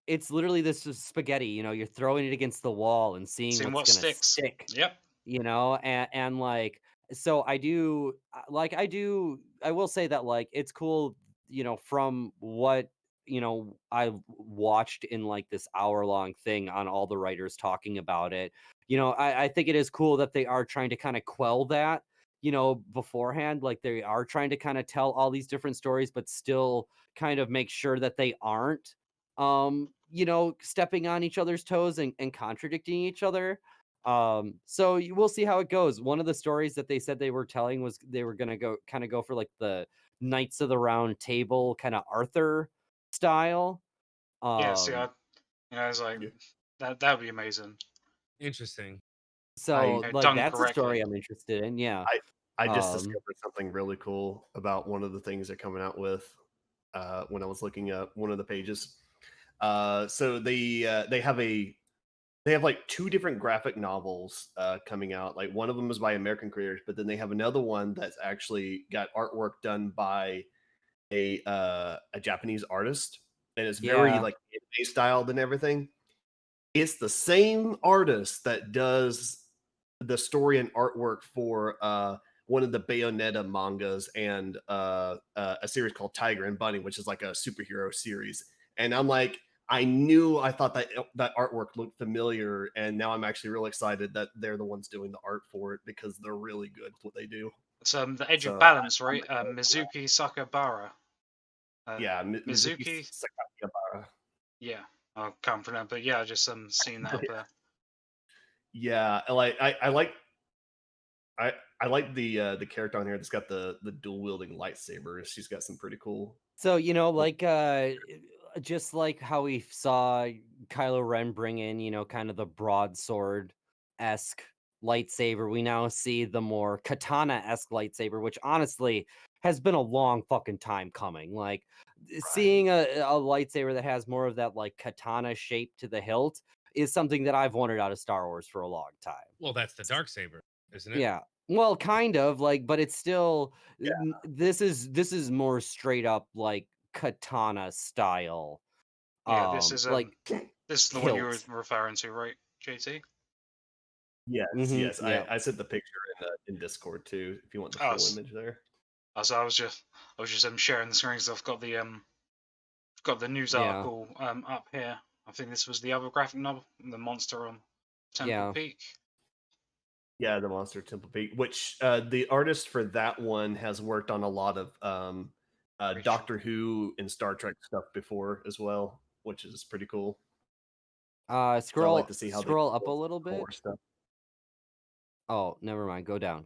S6: it's literally this spaghetti, you know, you're throwing it against the wall and seeing
S3: seeing
S6: what's
S3: what
S6: gonna
S3: sticks.
S6: stick,
S3: Yep.
S6: you know, and like, so I will say that like it's cool, you know, from what, you know, I watched in like this hour-long thing on all the writers talking about it. You know, I think it is cool that they are trying to kind of quell that, you know, beforehand. Like they are trying to kind of tell all these different stories, but still kind of make sure that they aren't, you know, stepping on each other's toes and contradicting each other. So we'll see how it goes. One of the stories that they said they were telling was they were gonna go for like the Knights of the Round Table kind of Arthur style.
S3: Yeah. See,
S6: Um,
S3: it's like
S4: Yeah.
S3: that would be amazing.
S5: Interesting.
S6: so like
S3: Done
S6: that's a story
S3: correctly.
S6: I'm interested in. Yeah.
S4: I just
S6: Um,
S4: discovered something really cool about one of the things they're coming out with when I was looking up one of the pages. So they have like 2 different graphic novels coming out. Like one of them is by American creators, but then they have another one that's actually got artwork done by a Japanese artist, and it's very
S6: yeah.
S4: like anime styled and everything. It's the same artist that does the story and artwork for one of the Bayonetta mangas and a series called Tiger and Bunny, which is like a superhero series. And I'm like, I thought that artwork looked familiar, and now I'm actually really excited that they're the ones doing the art for it because they're really good at what they do.
S3: It's the Edge of
S4: So
S3: Balance,
S4: I'm
S3: right?
S4: excited for that.
S3: Mizuki Sakabara.
S4: Yeah, Mizuki
S3: Mizuki.
S4: Sakakibara.
S3: Yeah, I can't pronounce, but yeah, I just seen that up there.
S4: Yeah, I I like the character on here that's got the dual wielding lightsabers. She's got some pretty cool.
S6: So, you know, like just like how we saw Kylo Ren bring in, you know, kind of the broadsword-esque lightsaber, we now see the more katana-esque lightsaber, which honestly has been a long fucking time coming. Like seeing a lightsaber that has more of that like katana shape to the hilt is something that I've wanted out of Star Wars for a long time.
S5: Well, that's the dark saber, isn't it?
S6: Yeah. Well, kind of like, but it's still
S4: Yeah.
S6: this is more straight up like katana style.
S3: Yeah, this is
S6: Like
S3: this is the one you were
S6: hilt.
S3: referring to, right, JT?
S4: Yes, yes.
S6: Yeah.
S4: I sent the picture in Discord too. If you want the
S3: Oh,
S4: full image there.
S3: So I was just sharing the screen because I've got the news
S6: Yeah.
S3: article up here. I think this was the other graphic novel, the monster on Temple
S6: Yeah.
S3: Peak.
S4: Yeah, the Monster Temple Peak, which the artist for that one has worked on a lot of Doctor Who and Star Trek stuff before as well, which is pretty cool. So I like to see how they
S6: scroll up a little bit.
S4: more stuff.
S6: Oh, never mind. Go down.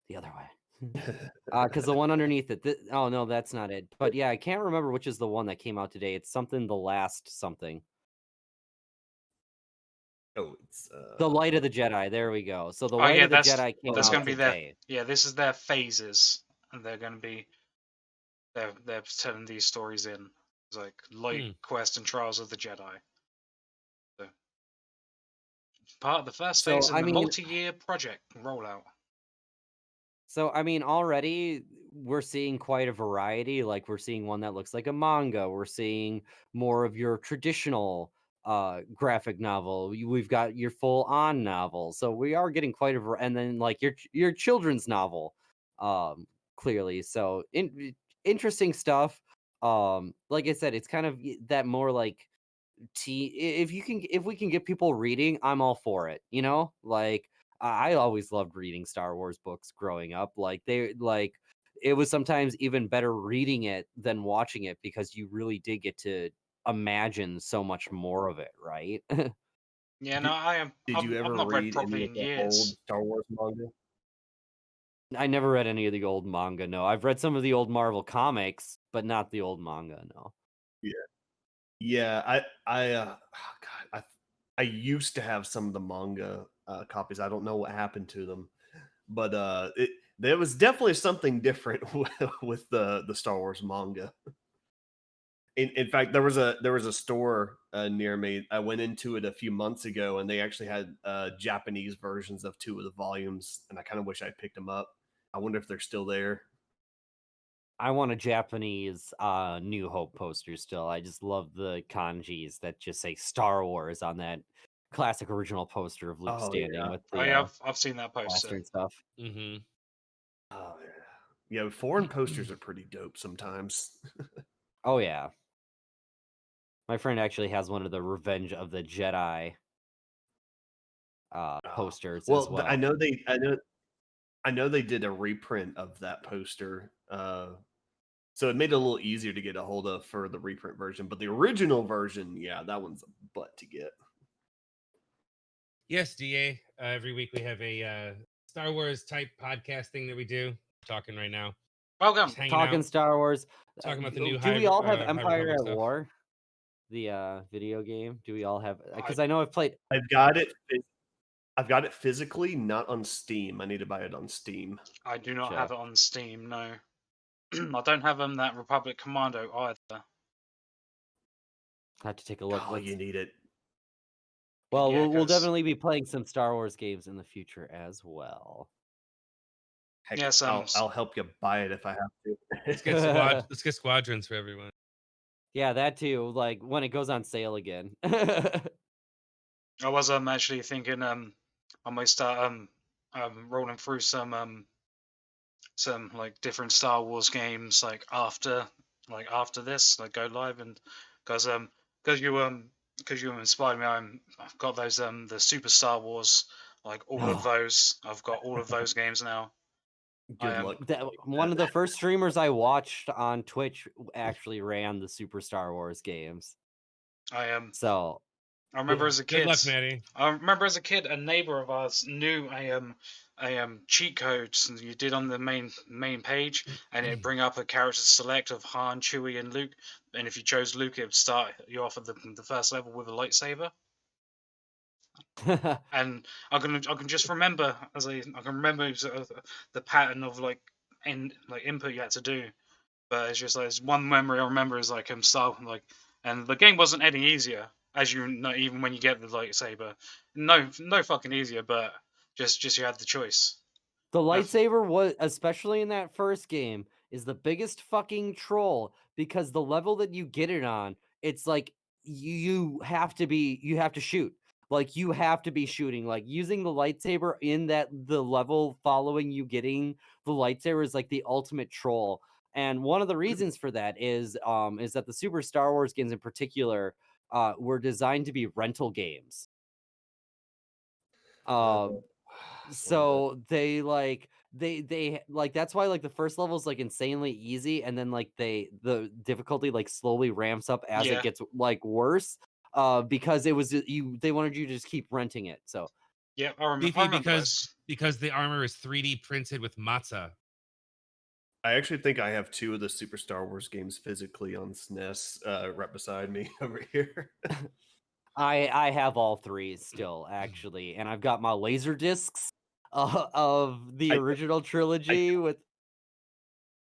S6: The other way. Because the one underneath it. Oh no, that's not it. But yeah, I can't remember which is the one that came out today. It's something the last something.
S4: Oh, it's
S6: The Light of the Jedi. There we go. So the
S3: Oh
S6: Light
S3: yeah,
S6: of the Jedi came
S3: that's
S6: out
S3: going to be their
S6: today.
S3: this is their phases, and they're going to be they're telling these stories in. It's like Light Quest and Trials of the Jedi. So, part of the first phase in the multi-year project rollout.
S6: So I mean, already we're seeing quite a variety. Like we're seeing one that looks like a manga. We're seeing more of your traditional graphic novel. We've got your full-on novel. So we are getting quite a and then like your children's novel, clearly. So interesting stuff. Like I said, it's kind of that more like if we can get people reading, I'm all for it, you know? Like I always loved reading Star Wars books growing up. Like it was sometimes even better reading it than watching it because you really did get to imagine so much more of it, right?
S3: Yeah, no, I am.
S4: Did you
S3: I've
S4: ever
S3: not read
S4: read
S3: properly
S4: any of
S3: in
S4: the old
S3: years.
S4: Star Wars manga?
S6: I never read any of the old manga. No, I've read some of the old Marvel comics, but not the old manga. No.
S4: Yeah, yeah. God, I used to have some of the manga copies. I don't know what happened to them, but there was definitely something different with the Star Wars manga. In fact, there was a store near me. I went into it a few months ago, and they actually had Japanese versions of 2 of the volumes, and I kind of wish I picked them up. I wonder if they're still there.
S6: I want a Japanese New Hope poster still. I just love the kanjis that just say Star Wars on that classic original poster of Luke
S4: Oh
S6: standing
S4: yeah,
S6: with
S3: Oh
S6: the
S3: yeah, I've seen that
S6: blaster
S3: poster.
S6: and stuff.
S5: Mm-hmm.
S4: oh yeah, yeah. Foreign posters are pretty dope sometimes.
S6: Oh yeah. My friend actually has one of the Revenge of the Jedi
S4: Oh,
S6: posters
S4: well,
S6: as well.
S4: I know they did a reprint of that poster. So it made it a little easier to get a hold of for the reprint version, but the original version, yeah, that one's a butt to get.
S5: Yes, DA. Every week we have a Star Wars type podcast thing that we do. Talking right now.
S3: Welcome.
S5: Just hanging
S6: Talking
S5: out.
S6: Star Wars.
S5: Talking about the new
S6: do we
S5: High-
S6: all have
S5: High
S6: Empire
S5: Republic
S6: at
S5: stuff.
S6: War? The video game. Do we all have? Because I know I've played.
S4: I've got it. I've got it physically, not on Steam. I need to buy it on Steam.
S3: I do not
S6: Sure.
S3: have it on Steam. No, I don't have that Republic Commando either.
S6: I have to take a look.
S4: Oh, you need it.
S6: Well,
S3: Yeah,
S6: we'll
S3: 'cause-
S6: definitely be playing some Star Wars games in the future as well.
S4: Heck,
S3: Yes,
S4: I'll help you buy it if I have to.
S5: Let's get squadrons for everyone.
S6: Yeah, that too. Like when it goes on sale again.
S3: I was actually thinking I might start rolling through some like different Star Wars games like after this like go live, and because you inspired me, I've got those the Super Star Wars, like all of those. I've got all of those games now.
S4: Good luck.
S6: One of the first streamers I watched on Twitch actually ran the Super Star Wars games. So
S3: I remember as a
S5: Good
S3: kid.
S5: luck, Maddie.
S3: I remember as a kid, a neighbor of ours knew a cheat codes you did on the main page, and it'd bring up a character select of Han, Chewie, and Luke. And if you chose Luke, it would start you off at the first level with a lightsaber. And I can just remember I can remember the pattern of like input you had to do. But it's just like it's one memory I remember is like start like, and the game wasn't any easier, as you know, even when you get the lightsaber. No fucking easier, but just you had the choice.
S6: the lightsaber was, especially in that first game, is the biggest fucking troll, because the level that you get it on, it's like you have to shoot. Like you have to be shooting. Like using the lightsaber in the level following you getting the lightsaber is like the ultimate troll. And one of the reasons for that is that the Super Star Wars games in particular were designed to be rental games. So they like that's why like the first level is like insanely easy, and then like the difficulty like slowly ramps up as it gets like worse, because it was they wanted you to just keep renting it. So
S3: yeah, I remember
S5: because the armor is 3D printed with matzah.
S4: I actually think I have 2 of the Super Star Wars games physically on SNES right beside me over here.
S6: I have all 3 still actually, and I've got my laser discs of the original trilogy with.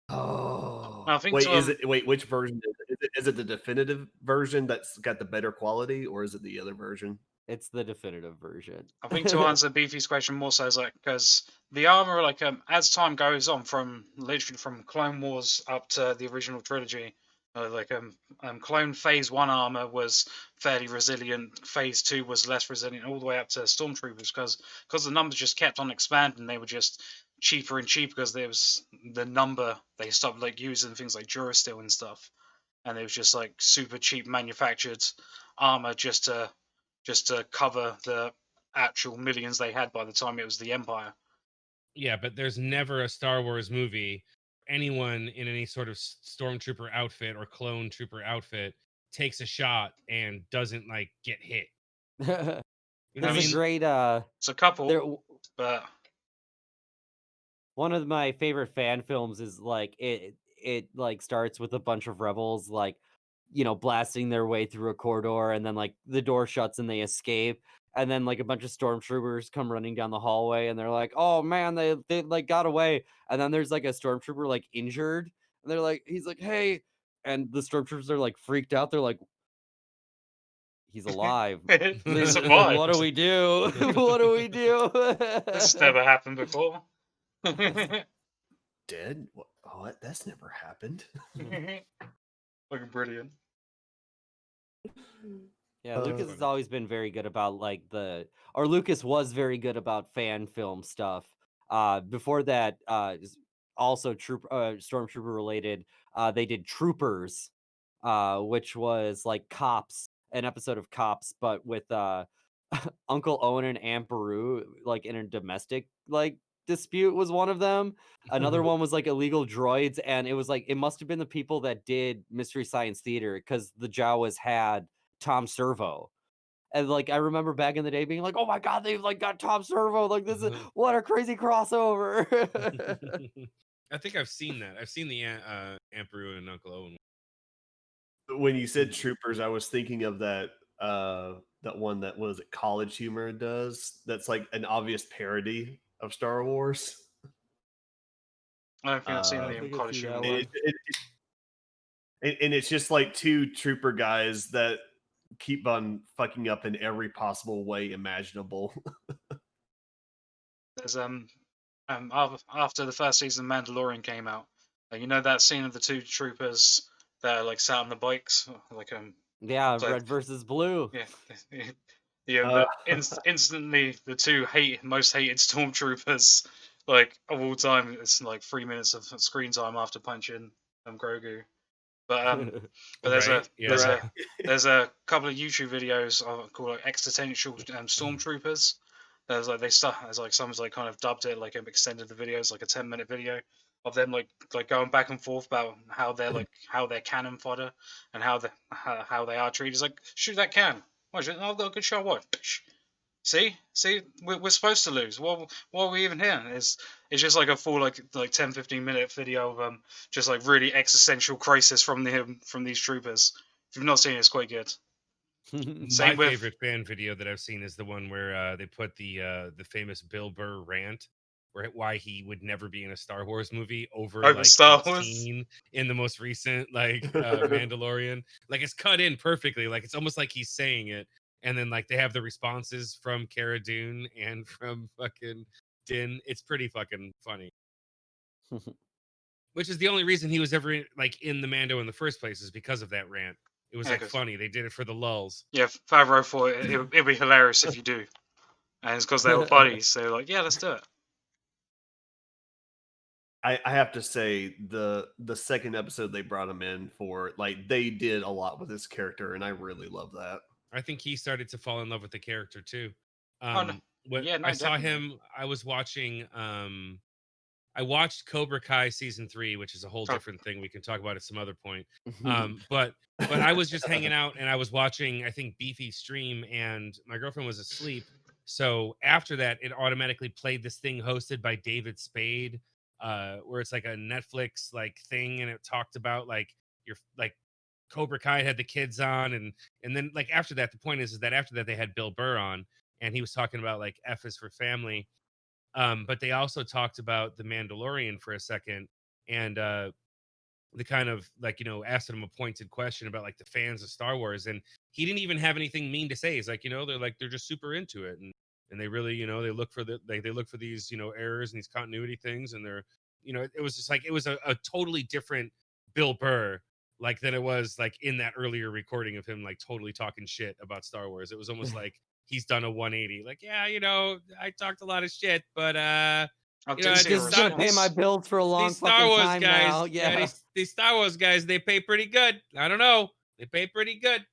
S4: Oh,
S3: I think
S4: wait, which version is it? Is it the definitive version that's got the better quality, or is it the other version?
S6: It's the definitive version.
S3: I think to answer Beefy's question more so is like because the armor like as time goes on from literally from Clone Wars up to the original trilogy, Clone Phase 1 armor was fairly resilient. Phase 2 was less resilient, all the way up to Stormtroopers because the numbers just kept on expanding. They were just cheaper and cheaper because there was the number. They stopped like using things like Durasteel and stuff, and it was just like super cheap manufactured armor just to cover the actual millions they had by the time it was the Empire.
S5: Yeah, but there's never a Star Wars movie, anyone in any sort of stormtrooper outfit or clone trooper outfit takes a shot and doesn't like get hit. You know what I
S6: There's a
S5: mean?
S6: great
S3: It's a couple,
S6: there
S3: but
S6: one of my favorite fan films is like it like starts with a bunch of rebels like blasting their way through a corridor, and then like the door shuts and they escape, and then like a bunch of stormtroopers come running down the hallway and they're like, oh man, they like got away, and then there's like a stormtrooper like injured, and they're like, he's like, hey, and the stormtroopers are like freaked out, they're like, he's alive.
S3: he survived.
S6: What do we do? What do we do?
S3: This has never happened before.
S4: Dead? What? That's never happened.
S3: Fucking brilliant.
S6: Yeah, Lucas has always been very good about like Lucas was very good about fan film stuff. Before that, also Stormtrooper related. They did Troopers, which was like Cops, an episode of Cops, but with Uncle Owen and Aunt Beru like in a domestic like dispute was one of them. Another one was like illegal droids, and it was like it must have been the people that did Mystery Science Theater, because the Jawas had Tom Servo. And like I remember back in the day being like, oh my god, they've like got Tom Servo, like this is what a crazy crossover.
S5: I think I've seen that. I've seen the Aunt Beru and Uncle Owen.
S4: When you said Troopers, I was thinking of that that one that was it College Humor does. That's like an obvious parody of Star Wars.
S3: I don't think I've seen
S6: I
S3: the
S6: think I've
S3: College
S6: seen that
S3: Humor.
S6: one.
S4: And it's just like two trooper guys that keep on fucking up in every possible way imaginable.
S3: There's after the first season of Mandalorian came out, you know that scene of the two troopers that are like sat on the bikes, like
S6: Yeah,
S3: so-
S6: red versus blue.
S3: yeah, instantly the two most hated stormtroopers like of all time. It's like 3 minutes of screen time after punching Grogu. But there's
S5: Right,
S3: there's a couple of YouTube videos called like Existential Stormtroopers. There's like someone's like kind of dubbed it, like extended the videos, like a 10-minute video of them like going back and forth about how they're cannon fodder and how they are treated. It's like, shoot that can. Watch it. I've got a good shot. What? See, we're supposed to lose. What are we even here? It's just like a full like 10-15 minute video of just like really existential crisis from these troopers. If you've not seen it, it's quite good.
S5: My favorite fan video that I've seen is the one where they put the famous Bill Burr rant, why he would never be in a Star Wars movie over like
S3: Star
S5: the
S3: Wars
S5: scene in the most recent like Mandalorian. Like it's cut in perfectly. Like it's almost like he's saying it. And then like they have the responses from Cara Dune and from fucking Din. It's pretty fucking funny. Which is the only reason he was ever like in the Mando in the first place, is because of that rant. It was like funny. They did it for the lulls.
S3: Yeah, Favreau thought it'd be hilarious if you do, and it's because they were buddies. So they're like, yeah, let's do it.
S4: I have to say the second episode they brought him in for, like, they did a lot with his character, and I really love that.
S5: I think he started to fall in love with the character too.
S3: No,
S5: I saw
S3: definitely.
S5: him. I was watching. I watched Cobra Kai season 3, which is a whole different thing. We can talk about at some other point. But I was just hanging out and I was watching, I think, Beefy stream, and my girlfriend was asleep. So after that, it automatically played this thing hosted by David Spade, where it's like a Netflix like thing, and it talked about like your like Cobra Kai had the kids on, and then like after that, the point is that after that they had Bill Burr on, and he was talking about like F is for family. But they also talked about the Mandalorian for a second, and the kind of like, asked him a pointed question about like the fans of Star Wars, and he didn't even have anything mean to say. He's like, they're just super into it, and they really, they look for they look for these, errors and these continuity things, and they're, it was just like, it was a totally different Bill Burr, like than it was like in that earlier recording of him like totally talking shit about Star Wars. It was almost like he's done a 180. Like, yeah, I talked a lot of shit, but
S6: I just gotta pay my bills for a long fucking time now. Yeah,
S3: these Star Wars guys, they pay pretty good. I don't know, they pay pretty good.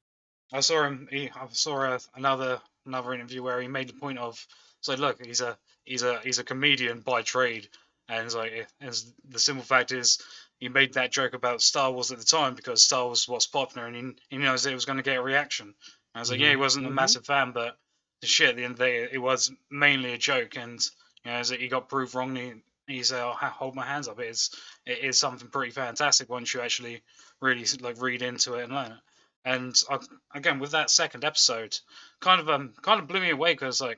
S3: I saw him. I saw another interview where he made the point of, so look, he's a comedian by trade, and it's like, the simple fact is, he made that joke about Star Wars at the time because Star Wars was what's popular, and he knows it was going to get a reaction. And I was like, yeah, he wasn't a massive fan, but the shit at the end of the day, it was mainly a joke, and as he got proved wrong, he said, "I'll hold my hands up. It is something pretty fantastic once you actually really like read into it and learn it." And again, with that second episode, kind of blew me away because I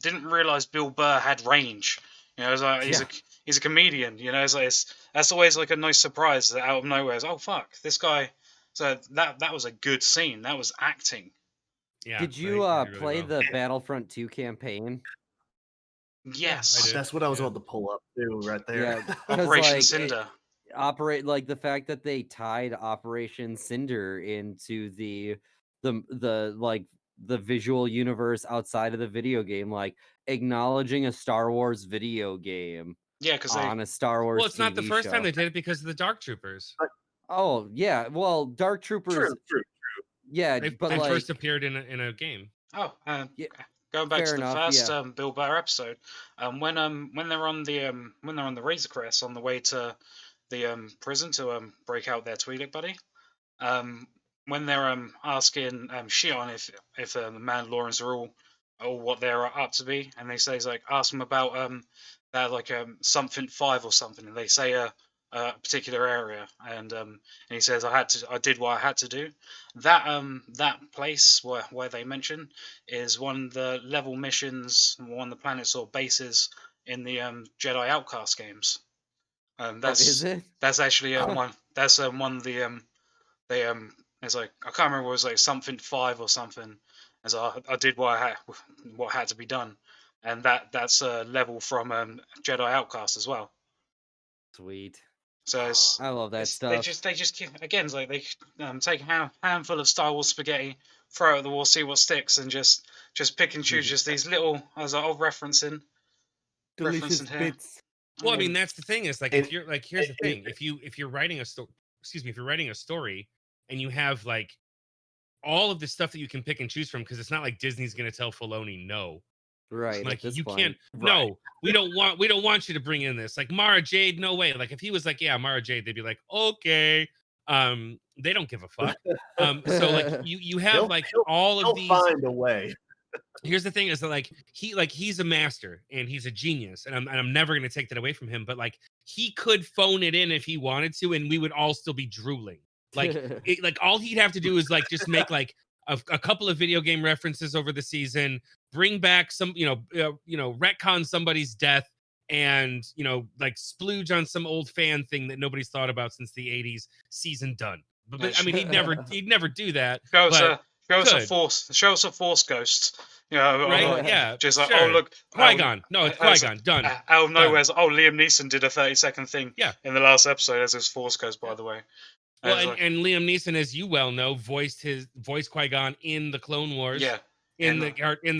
S3: didn't realize Bill Burr had range. It's like he's a comedian. It's like that's always like a nice surprise that out of nowhere. It's, oh fuck, this guy. So that was a good scene. That was acting.
S5: Yeah.
S6: Did you play the Battlefront 2 campaign?
S3: Yes,
S5: I did.
S4: That's what I was about to pull up too, right there.
S6: Yeah,
S3: Operation Cinder.
S6: The fact that they tied Operation Cinder into the visual universe outside of the video game, like acknowledging a Star Wars video game.
S3: Yeah, because
S6: on a Star Wars.
S5: Well, it's not the
S6: TV
S5: first
S6: show.
S5: time they did it because of the Dark Troopers.
S6: Oh yeah, well, Dark Troopers.
S4: True.
S6: Yeah,
S5: They
S6: but like
S5: first appeared in a game.
S3: Oh,
S6: yeah,
S3: going back to the
S6: enough,
S3: first
S6: yeah.
S3: Bill Burr episode, when they're on the Razor Crest on the way to the prison to break out their Twi'lek buddy, when they're asking Shion if the Mandalorians are all what they're up to be, and they say like ask them about that like something 5 or something, and they say a particular area, and he says I did what I had to do. That place where they mention is one of the level missions, one of the planets or bases in the Jedi Outcast games. That's
S6: is it?
S3: That's actually one. That's one of the they it's like I can't remember, it was like something 5 or something. As I did what had to be done, and that's a level from Jedi Outcast as well.
S6: Sweet.
S3: So
S6: I love that stuff.
S3: They just keep, again, it's like they take a handful of Star Wars spaghetti, throw it at the wall, see what sticks, and just pick and choose just these little, as I'll referencing
S6: Delicious
S3: here.
S6: bits.
S5: Well, I mean, that's the thing is like if you're like, here's the thing: if you're writing a story, if you're writing a story and you have like all of the stuff that you can pick and choose from, because it's not like Disney's going to tell Filoni no.
S6: Right.
S5: Like you
S6: point.
S5: can't.
S4: Right.
S5: No, we don't want you to bring in this. Like Mara Jade, no way. Like if he was like, yeah, Mara Jade, they'd be like, okay. They don't give a fuck. So like you have like all of these.
S4: Find a way.
S5: Here's the thing: is that like he's a master and he's a genius, and I'm never going to take that away from him. But like he could phone it in if he wanted to, and we would all still be drooling. Like like all he'd have to do is like just make like a couple of video game references over the season, bring back some retcon somebody's death, and like splooge on some old fan thing that nobody's thought about since the 80s. Season done. But I mean, he'd never do that.
S3: Show us a Force ghost.
S5: Right? Yeah.
S3: Just like,
S5: sure.
S3: oh look,
S5: Qui-Gon. No, it's Qui-Gon. Done.
S3: Out of nowhere, Liam Neeson did a 30-second thing.
S5: Yeah.
S3: In the last episode as his Force ghost, by the way.
S5: Well, and Liam Neeson, as you well know, voiced Qui-Gon in the Clone Wars.
S3: Yeah.
S5: In the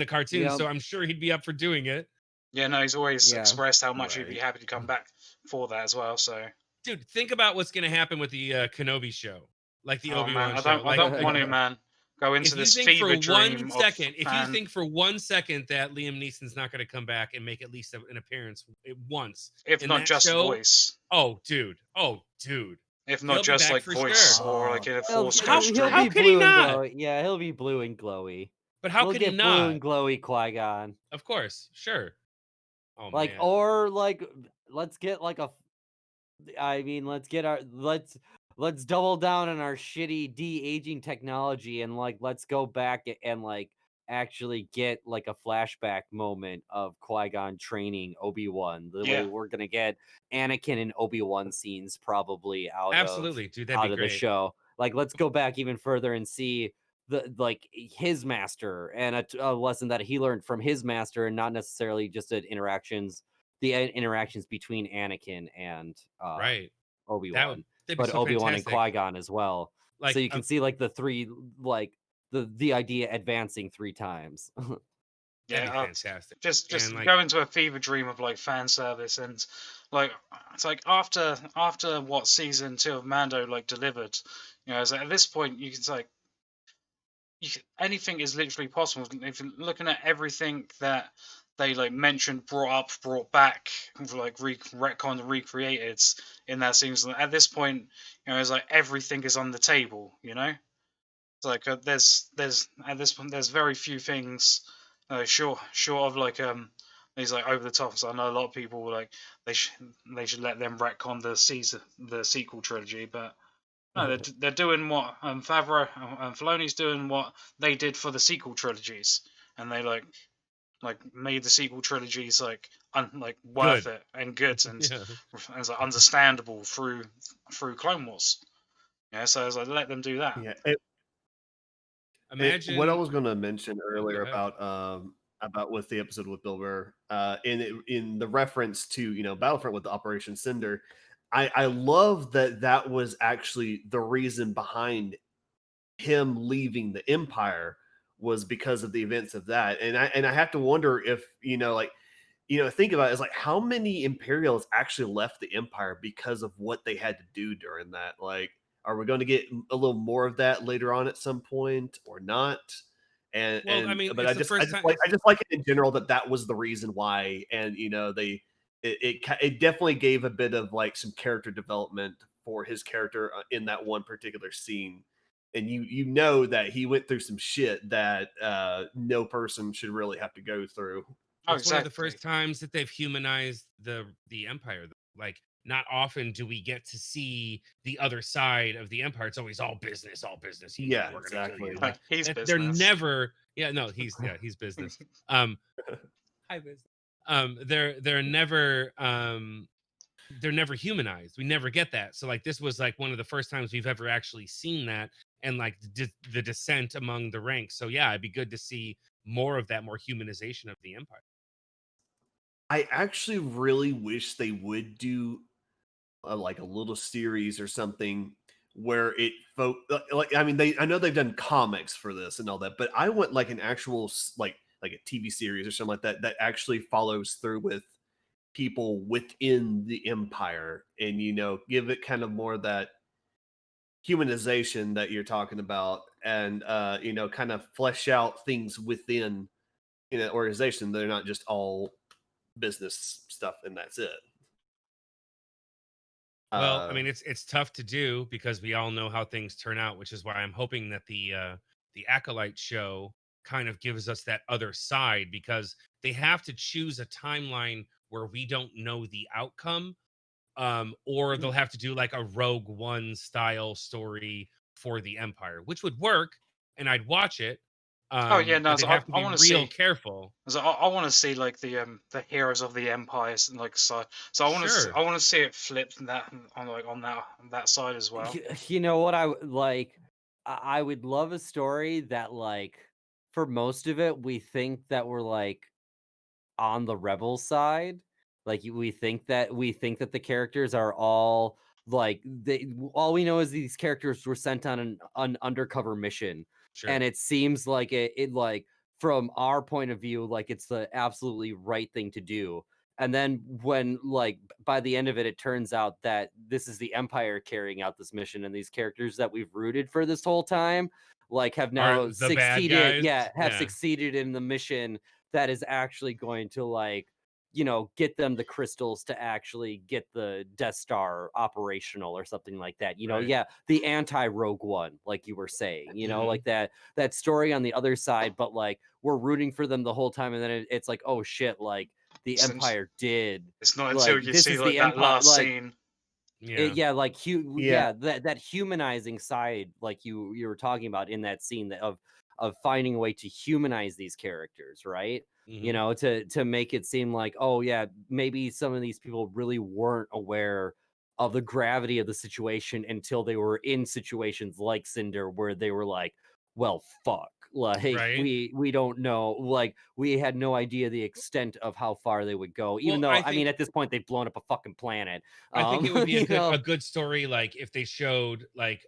S5: cartoon,
S6: yeah.
S5: So I'm sure he'd be up for doing it.
S3: Yeah, no, he's always expressed how much he'd be happy to come back for that as well. So,
S5: dude, think about what's going to happen with the Kenobi show, like the Obi-Wan show.
S3: I don't want to, man. Go into this fever dream.
S5: If you think for 1 second that Liam Neeson's not going to come back and make at least an appearance once,
S3: if not just voice.
S5: Oh, dude.
S3: If not just like voice or like in a Force ghost.
S5: How could he not?
S6: Yeah, he'll be blue and glowy.
S5: But how could he not?
S6: Blue and glowy Qui-Gon.
S5: Of course, sure. Oh,
S6: like,
S5: man.
S6: or like, let's double down on our shitty de-aging technology and like let's go back and like actually get like a flashback moment of Qui-Gon training Obi-Wan. The way we're gonna get Anakin and Obi-Wan scenes probably out
S5: dude, that'd be great.
S6: The show. Like let's go back even further and see his master and a lesson that he learned from his master, and not necessarily just the interactions between Anakin and Obi-Wan. But so Obi-Wan and Qui-Gon as well. Like, so you can see like the three, like the idea advancing 3 times.
S5: That'd be fantastic.
S3: Just go into a fever dream of like fan service, and like it's like after what season 2 of Mando like delivered, it's like, at this point you can like anything is literally possible. If you're looking at everything that they like mentioned, brought up, brought back, like retconned, recreated in that scene, so at this point, it's like everything is on the table. It's like there's at this point there's very few things short of like these like over the top. So I know a lot of people were like they should let them retcon the sequel trilogy, but no, they're doing what Favreau and Filoni's doing what they did for the sequel trilogies, and they like made the sequel trilogies like worth
S5: Good.
S3: it and good and
S5: Yeah.
S3: and like understandable through Clone Wars. Yeah, so I was like, let them do that.
S4: Yeah.
S5: Imagine
S4: What I was going to mention
S5: go
S4: earlier
S5: ahead.
S4: about with the episode with Bill Burr, in the reference to Battlefront with the Operation Cinder, I love that was actually the reason behind him leaving the Empire was because of the events of that, and I have to wonder if think about it, it's like how many Imperials actually left the Empire because of what they had to do during that. Like, are we going to get a little more of that later on at some point or not?
S5: Well, I mean,
S4: But
S5: it's the first time.
S4: I just like it in general that was the reason why, and it definitely gave a bit of like some character development for his character in that one particular scene. And you know that he went through some shit that no person should really have to go through.
S3: Oh,
S5: It's one of the
S3: exactly.
S5: first times that they've humanized the Empire. Like, not often do we get to see the other side of the Empire. It's always all business, all business.
S4: Yeah,
S5: We're gonna kill you.
S4: exactly.
S5: Like,
S3: He's
S5: they're
S3: business.
S5: never. Yeah, no, he's business. Hi, business. They're never humanized. We never get that. So like, this was like one of the first times we've ever actually seen that, and like the descent among the ranks. So yeah, it'd be good to see more of that, more humanization of the Empire.
S4: I actually really wish they would do like a little series or something where I mean, I know they've done comics for this and all that, but I want like an actual like a TV series or something like that actually follows through with people within the Empire, and give it kind of more that humanization that you're talking about, and kind of flesh out things within an organization. They're not just all business stuff and that's it.
S5: Well, I mean, it's tough to do because we all know how things turn out, which is why I'm hoping that the Acolyte show kind of gives us that other side, because they have to choose a timeline where we don't know the outcome, or they'll have to do like a Rogue One style story for the Empire, which would work, and I'd watch it.
S3: Oh yeah, no.
S5: But
S3: So
S5: they'd have to
S3: I
S5: be
S3: want to
S5: real
S3: see.
S5: careful.
S3: So I want to see like the heroes of the empires and like side. So
S5: Sure.
S3: I want to see it flipped that on that side as well.
S6: You know what I would like? I would love a story that, like, for most of it, we think that we're like on the rebel side. Like, we think that the characters are all like all we know is these characters were sent on an undercover mission,
S5: Sure.
S6: and it seems like it like from our point of view, like it's the absolutely right thing to do. And then when like by the end of it, it turns out that this is the Empire carrying out this mission, and these characters that we've rooted for this whole time, like, have now
S5: Aren't the bad
S6: succeeded.
S5: guys?
S6: Have
S5: Yeah.
S6: succeeded in the mission that is actually going to, like, get them the crystals to actually get the Death Star operational or something like that.
S5: Right.
S6: Yeah, the anti-Rogue One, like you were saying,
S5: Mhm.
S6: like that story on the other side, but like we're rooting for them the whole time, and then it's like, oh shit, like the
S3: Since
S6: Empire did.
S3: it's not until
S6: Like,
S3: you
S6: this
S3: see
S6: is
S3: like
S6: the
S3: that
S6: Empire,
S3: last
S6: like,
S3: scene.
S5: Yeah.
S6: like
S4: Yeah.
S6: that humanizing side, like you were talking about in that scene, of finding a way to humanize these characters, right?
S5: Mhm.
S6: To make it seem like, oh yeah, maybe some of these people really weren't aware of the gravity of the situation until they were in situations like Cinder, where they were like, well, fuck, like,
S5: Right.
S6: we don't know, like, we had no idea the extent of how far they would go, even
S5: Well,
S6: though,
S5: I
S6: I mean,
S5: think
S6: at this point they've blown up a fucking planet.
S5: I think it would be
S6: You know,
S5: a good story, like if they showed like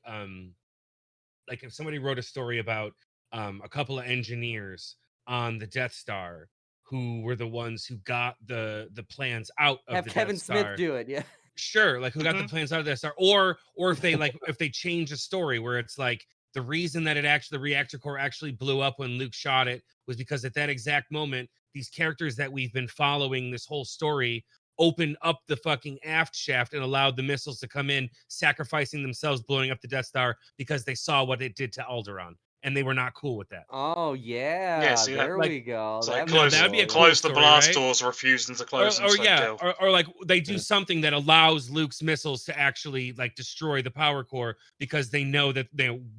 S5: if somebody wrote a story about a couple of engineers on the Death Star who were the ones who got the plans out of
S6: have
S5: the
S6: Kevin
S5: Death
S6: Smith
S5: Star.
S6: do it. Yeah.
S5: Sure, like who got the
S3: Mhm.
S5: plans out of the Death Star, or if they if they change a story where it's like The reason that the reactor core actually blew up when Luke shot it was because at that exact moment, these characters that we've been following this whole story opened up the fucking aft shaft and allowed the missiles to come in, sacrificing themselves, blowing up the Death Star because they saw what it did to Alderaan, and they were not cool with that.
S6: Oh
S3: Yeah,
S6: yeah,
S3: see that?
S6: there
S5: Like-
S6: we go.
S3: It's like
S6: That
S5: No,
S3: close,
S5: that'd be a
S6: cool,
S5: cool
S3: close the
S5: story,
S3: blast
S5: right?
S3: doors, refusing to close them.
S5: Or
S3: So
S5: yeah,
S3: deal.
S5: or like they do something that allows Luke's missiles to actually like destroy the power core because they know that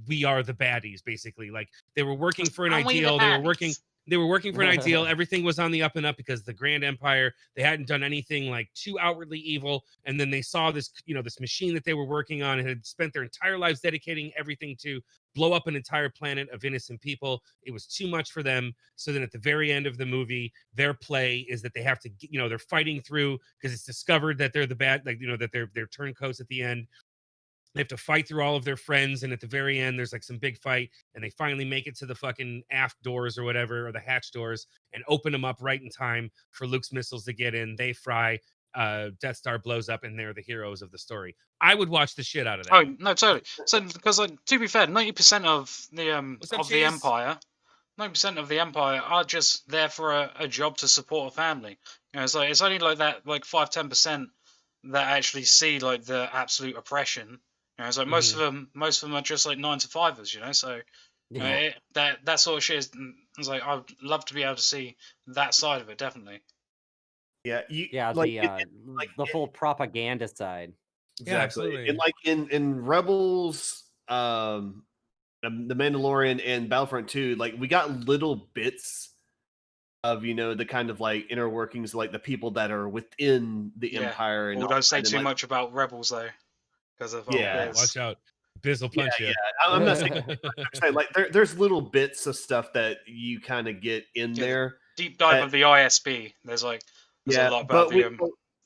S5: we are the baddies, basically. Like they were working for an
S3: Aren't we the
S5: ideal.
S3: baddies?
S5: They were working for an ideal. Everything was on the up and up because the Grand Empire, they hadn't done anything like too outwardly evil. And then they saw this, this machine that they were working on and had spent their entire lives dedicating everything to blow up an entire planet of innocent people. It was too much for them. So then at the very end of the movie, their play is that they have to, they're fighting through because it's discovered that they're the bad, like, that they're turncoats at the end. They have to fight through all of their friends, and at the very end, there's like some big fight, and they finally make it to the fucking aft doors or whatever, or the hatch doors, and open them up right in time for Luke's missiles to get in. They fry, Death Star blows up, and they're the heroes of the story. I would watch the shit out of that.
S3: Oh no, totally. So because to be fair, 90% of the
S5: What's up,
S3: of the
S5: Cheese?
S3: Empire, 90% of the Empire are just there for a job to support a family. It's only like that, like 5-10% that actually see like the absolute oppression. It's like most of them are just like 9-to-5ers. So
S6: yeah.
S3: that sort of shit is. It's like I'd love to be able to see that side of it, definitely.
S4: Yeah,
S6: The full propaganda side.
S5: Yeah,
S4: exactly.
S5: absolutely.
S4: And like in Rebels, the Mandalorian and Battlefront 2, like we got little bits of the kind of like inner workings, like the people that are within the
S3: Yeah.
S4: Empire. And
S3: Or
S4: all
S3: don't say
S4: that, and,
S3: too
S4: like,
S3: much about Rebels though, because of
S4: Yeah.
S3: Biz.
S5: Watch out. Biz will punch you.
S4: I'm not saying like there's little bits of stuff that you kind of get in
S3: Yeah,
S4: there.
S3: Deep dive of the ISB. There's a lot about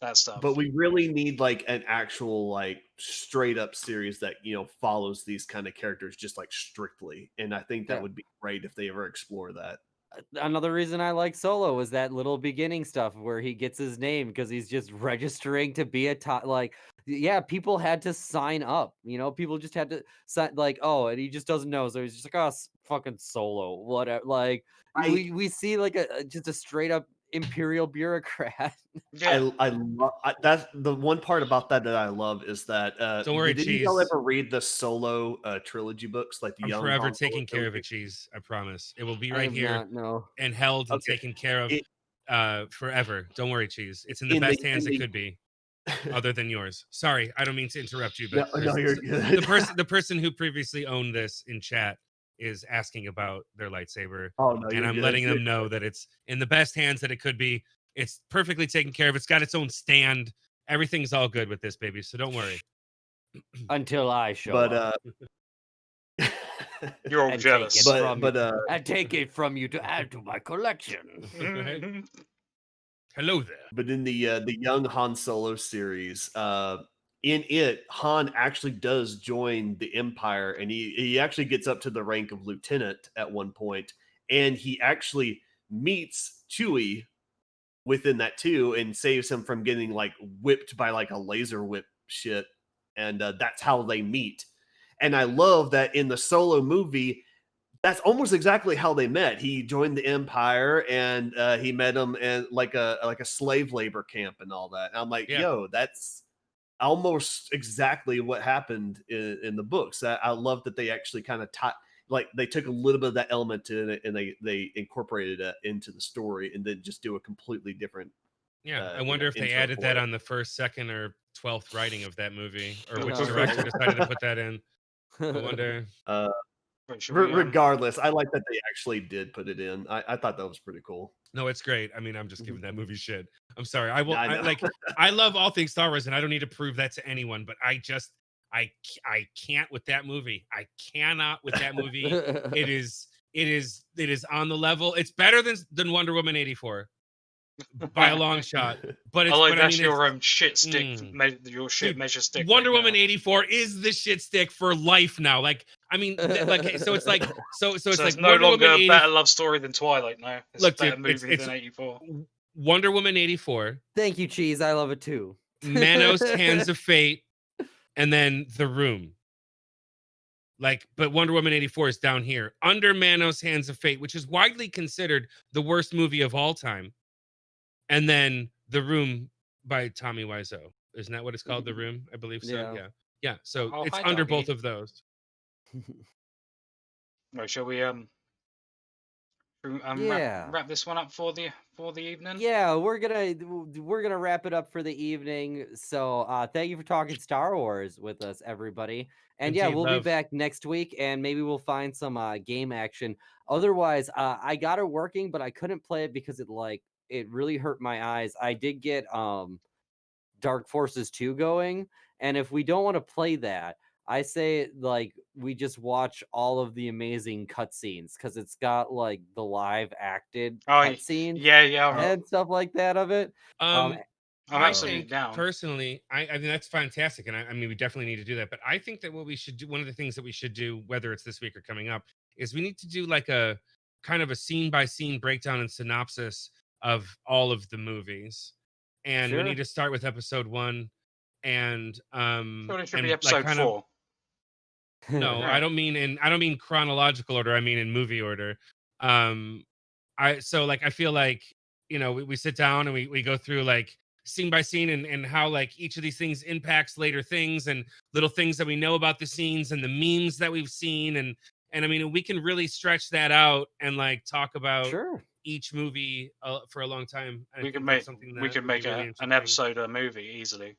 S3: that stuff.
S4: But we really need like an actual like straight up series that follows these kind of characters just like strictly, and I think that
S6: Yeah.
S4: would be great if they ever explore that.
S6: Another reason I like Solo is that little beginning stuff where he gets his name because he's just registering to be a top. Like, yeah, people had to sign up. People just had to sign. Like, oh, and he just doesn't know, so he's just like, oh, fucking Solo, whatever. Like, we see like just a straight up Imperial bureaucrat.
S3: Yeah.
S4: I love that's the one part about that I love is that
S5: Don't worry,
S4: did
S5: Cheese.
S4: y'all ever read the Solo trilogy books, like the
S5: I'm
S4: young
S5: forever
S4: Han Solo
S5: taking care of
S4: trilogy?
S5: it, Cheese. I promise. It will be
S6: I
S5: right
S6: have
S5: here
S6: not, no.
S5: and held and
S4: Okay.
S5: taken care of forever. Don't worry, Cheese. It's in the
S4: In the-
S5: best hands
S4: in
S5: it
S4: the-
S5: could be, other than yours. Sorry, I don't mean to interrupt you, but
S4: No, you're good.
S5: the person who previously owned this in chat is asking about their lightsaber,
S4: Oh no,
S5: and
S4: you're
S5: I'm
S4: good.
S5: letting them know that it's in the best hands that it could be. It's perfectly taken care of. It's got its own stand. Everything's all good with this baby, so don't worry.
S6: Until I show
S4: But
S6: up.
S3: You're all
S6: and
S3: jealous.
S6: Take it from
S4: but
S6: you. I take it from you to add to my collection.
S5: Right? Hello there.
S4: But in the young Han Solo series, in it, Han actually does join the Empire, and he actually gets up to the rank of lieutenant at one point, and he actually meets Chewie within that too, and saves him from getting like whipped by like a laser whip shit, and that's how they meet. And I love that in the Solo movie, that's almost exactly how they met. He joined the Empire, and he met him in like a slave labor camp and all that. And I'm like,
S5: Yeah.
S4: yo, that's almost exactly what happened in the books. I love that they actually kind of they took a little bit of that element to it, and they incorporated it into the story, and then just do a completely different.
S5: Yeah, I wonder if they
S4: intro
S5: added
S4: for
S5: that
S4: it.
S5: on the first, second, or 12th writing of that movie, or which
S6: Right.
S5: director decided to put that in. I wonder.
S4: Regardless, I like that they actually did put it in. I thought that was pretty cool.
S5: No, it's great. I mean, I'm just giving that movie shit. I'm sorry. I will.
S4: I know.
S5: I love all things Star Wars, and I don't need to prove that to anyone. But I can't with that movie. I cannot with that movie. It is on the level. It's better than Wonder Woman 84 by a long shot. But it's
S3: that's your shit stick. Your shit
S5: Dude,
S3: measure stick.
S5: Wonder
S3: right
S5: Woman
S3: now.
S5: 84 is the shit stick for life now. Like, I mean, so it's like it's
S3: it's
S5: like
S3: no
S5: Wonder
S3: longer
S5: Woman
S3: a better love story than Twilight. No, it's
S5: Look,
S3: a better
S5: dude,
S3: movie
S5: it's
S3: than 84.
S5: Wonder Woman 84,
S6: Thank you, Cheese. I love it too.
S5: Manos Hands of Fate, and then The Room. but Wonder Woman 84 is down here under Manos Hands of Fate, which is widely considered the worst movie of all time. And then The Room by Tommy Wiseau. Isn't that what it's called? The Room? I believe so.
S6: Yeah.
S5: Yeah. So
S3: Oh,
S5: it's
S3: hi,
S5: under
S3: doggy.
S5: both of those.
S3: Right, shall we
S6: Yeah.
S3: wrap this one up for the evening?
S6: Yeah, we're gonna wrap it up for the evening. So thank you for talking Star Wars with us, everybody. And yeah,
S5: Indeed,
S6: we'll be
S5: love.
S6: back next week, and maybe we'll find some game action. Otherwise, I got it working, but I couldn't play it because it really hurt my eyes. I did get Dark Forces 2 going, and if we don't want to play that, I say we just watch all of the amazing cutscenes because it's got like the live acted cutscenes
S3: Yeah.
S6: and stuff like that of it.
S3: I'm
S5: I
S3: absolutely
S5: think
S3: down.
S5: personally, I think that's fantastic, and I mean we definitely need to do that. But I think that what we should do, one of the things that we should do, whether it's this week or coming up, is we need to do like a kind of a scene by scene breakdown and synopsis of all of the movies, and we
S6: Sure.
S5: need to start with episode 1, and
S3: Sure, it should
S5: and
S3: be episode 4.
S5: No, I don't mean chronological order. I mean in movie order. I feel like we sit down and we go through like scene by scene and how like each of these things impacts later things and little things that we know about the scenes and the memes that we've seen and I mean we can really stretch that out and like talk about
S6: Sure.
S5: each movie for a long time.
S3: We could make an episode a movie easily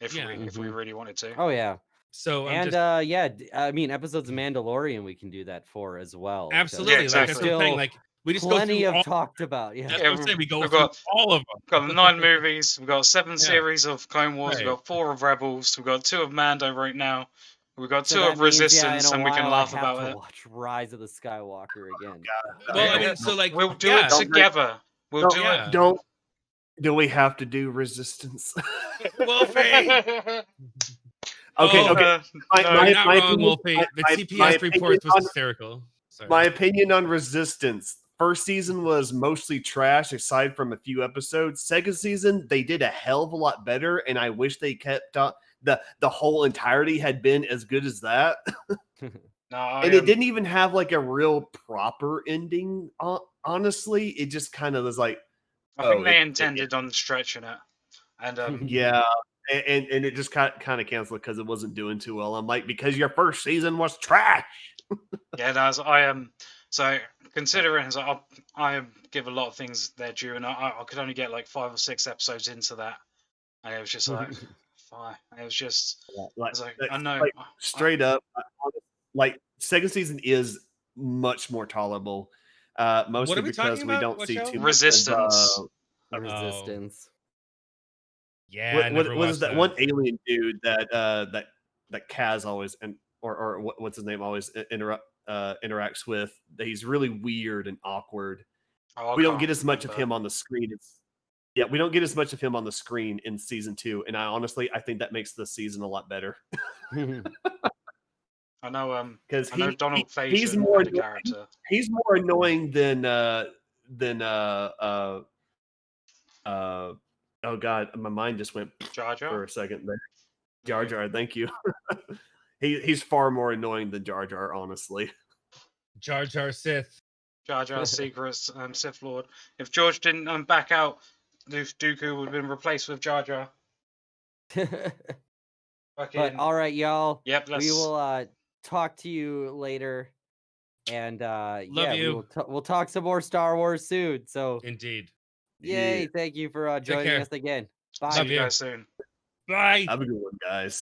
S3: if we really wanted to.
S6: Oh yeah.
S5: So
S6: I mean episodes of Mandalorian we can do that for as well.
S5: Absolutely,
S3: Yeah, exactly.
S5: Like that's what I'm saying. Like we just
S6: plenty
S5: go through
S6: of talked about. Yeah,
S5: that's what I'm saying. We go
S3: we've
S5: through
S3: got
S5: all of them.
S3: We've got 9 movies. We've got 7 series of Clone Wars.
S5: Right.
S3: We've got 4 of Rebels. We've got 2 of Mando right now. We've got 2
S6: so
S3: of Resistance, and we can laugh about it.
S6: Watch Rise of the Skywalker again.
S5: Well, I mean, so like
S3: we'll do it together. We'll do it.
S4: Do we have to do Resistance?
S5: Wolfie.
S4: Okay.
S5: Not wrong, Wolfie. The TPS reports was hysterical. Sorry.
S4: My opinion on Resistance. First season was mostly trash, aside from a few episodes. Second season, they did a hell of a lot better, and I wish they kept the whole entirety had been as good as that. It didn't even have like a real proper ending. Honestly, it just kind of was like.
S3: I think they intended on stretching it, and
S4: yeah. And it just kind of canceled because it wasn't doing too well. I'm like, because your first season was trash.
S3: Yeah, I am. So considering I give a lot of things their due, and I could only get like 5 or 6 episodes into that, and it was just like, fine. It was just, I know,
S4: like, straight up, like second season is much more tolerable, mostly because we don't see too much
S3: Resistance.
S6: Resistance.
S5: Yeah,
S4: what is that one alien dude that Kaz always or what's his name always interacts with? He's really weird and awkward. We don't get as much of him on the screen. We don't get as much of him on the screen in season 2, and I think that makes the season a lot better.
S3: I know,
S4: because
S3: Donald Faison,
S4: he's more
S3: the character.
S4: He's more annoying than oh god, my mind just went
S3: Jar Jar
S4: for a second there. Jar Jar, thank you. He's far more annoying than Jar Jar, honestly.
S5: Jar Jar Sith.
S3: Jar Jar Secrets, Sith Lord. If George didn't back out, Dooku would have been replaced with Jar Jar.
S6: But all right, y'all.
S3: Yep,
S6: we will talk to you later, and
S5: Love you.
S6: We'll talk some more Star Wars soon. So
S5: indeed.
S6: Yay! Thank you for joining us again. Bye.
S3: See you guys soon.
S5: Bye.
S4: Have a good one, guys.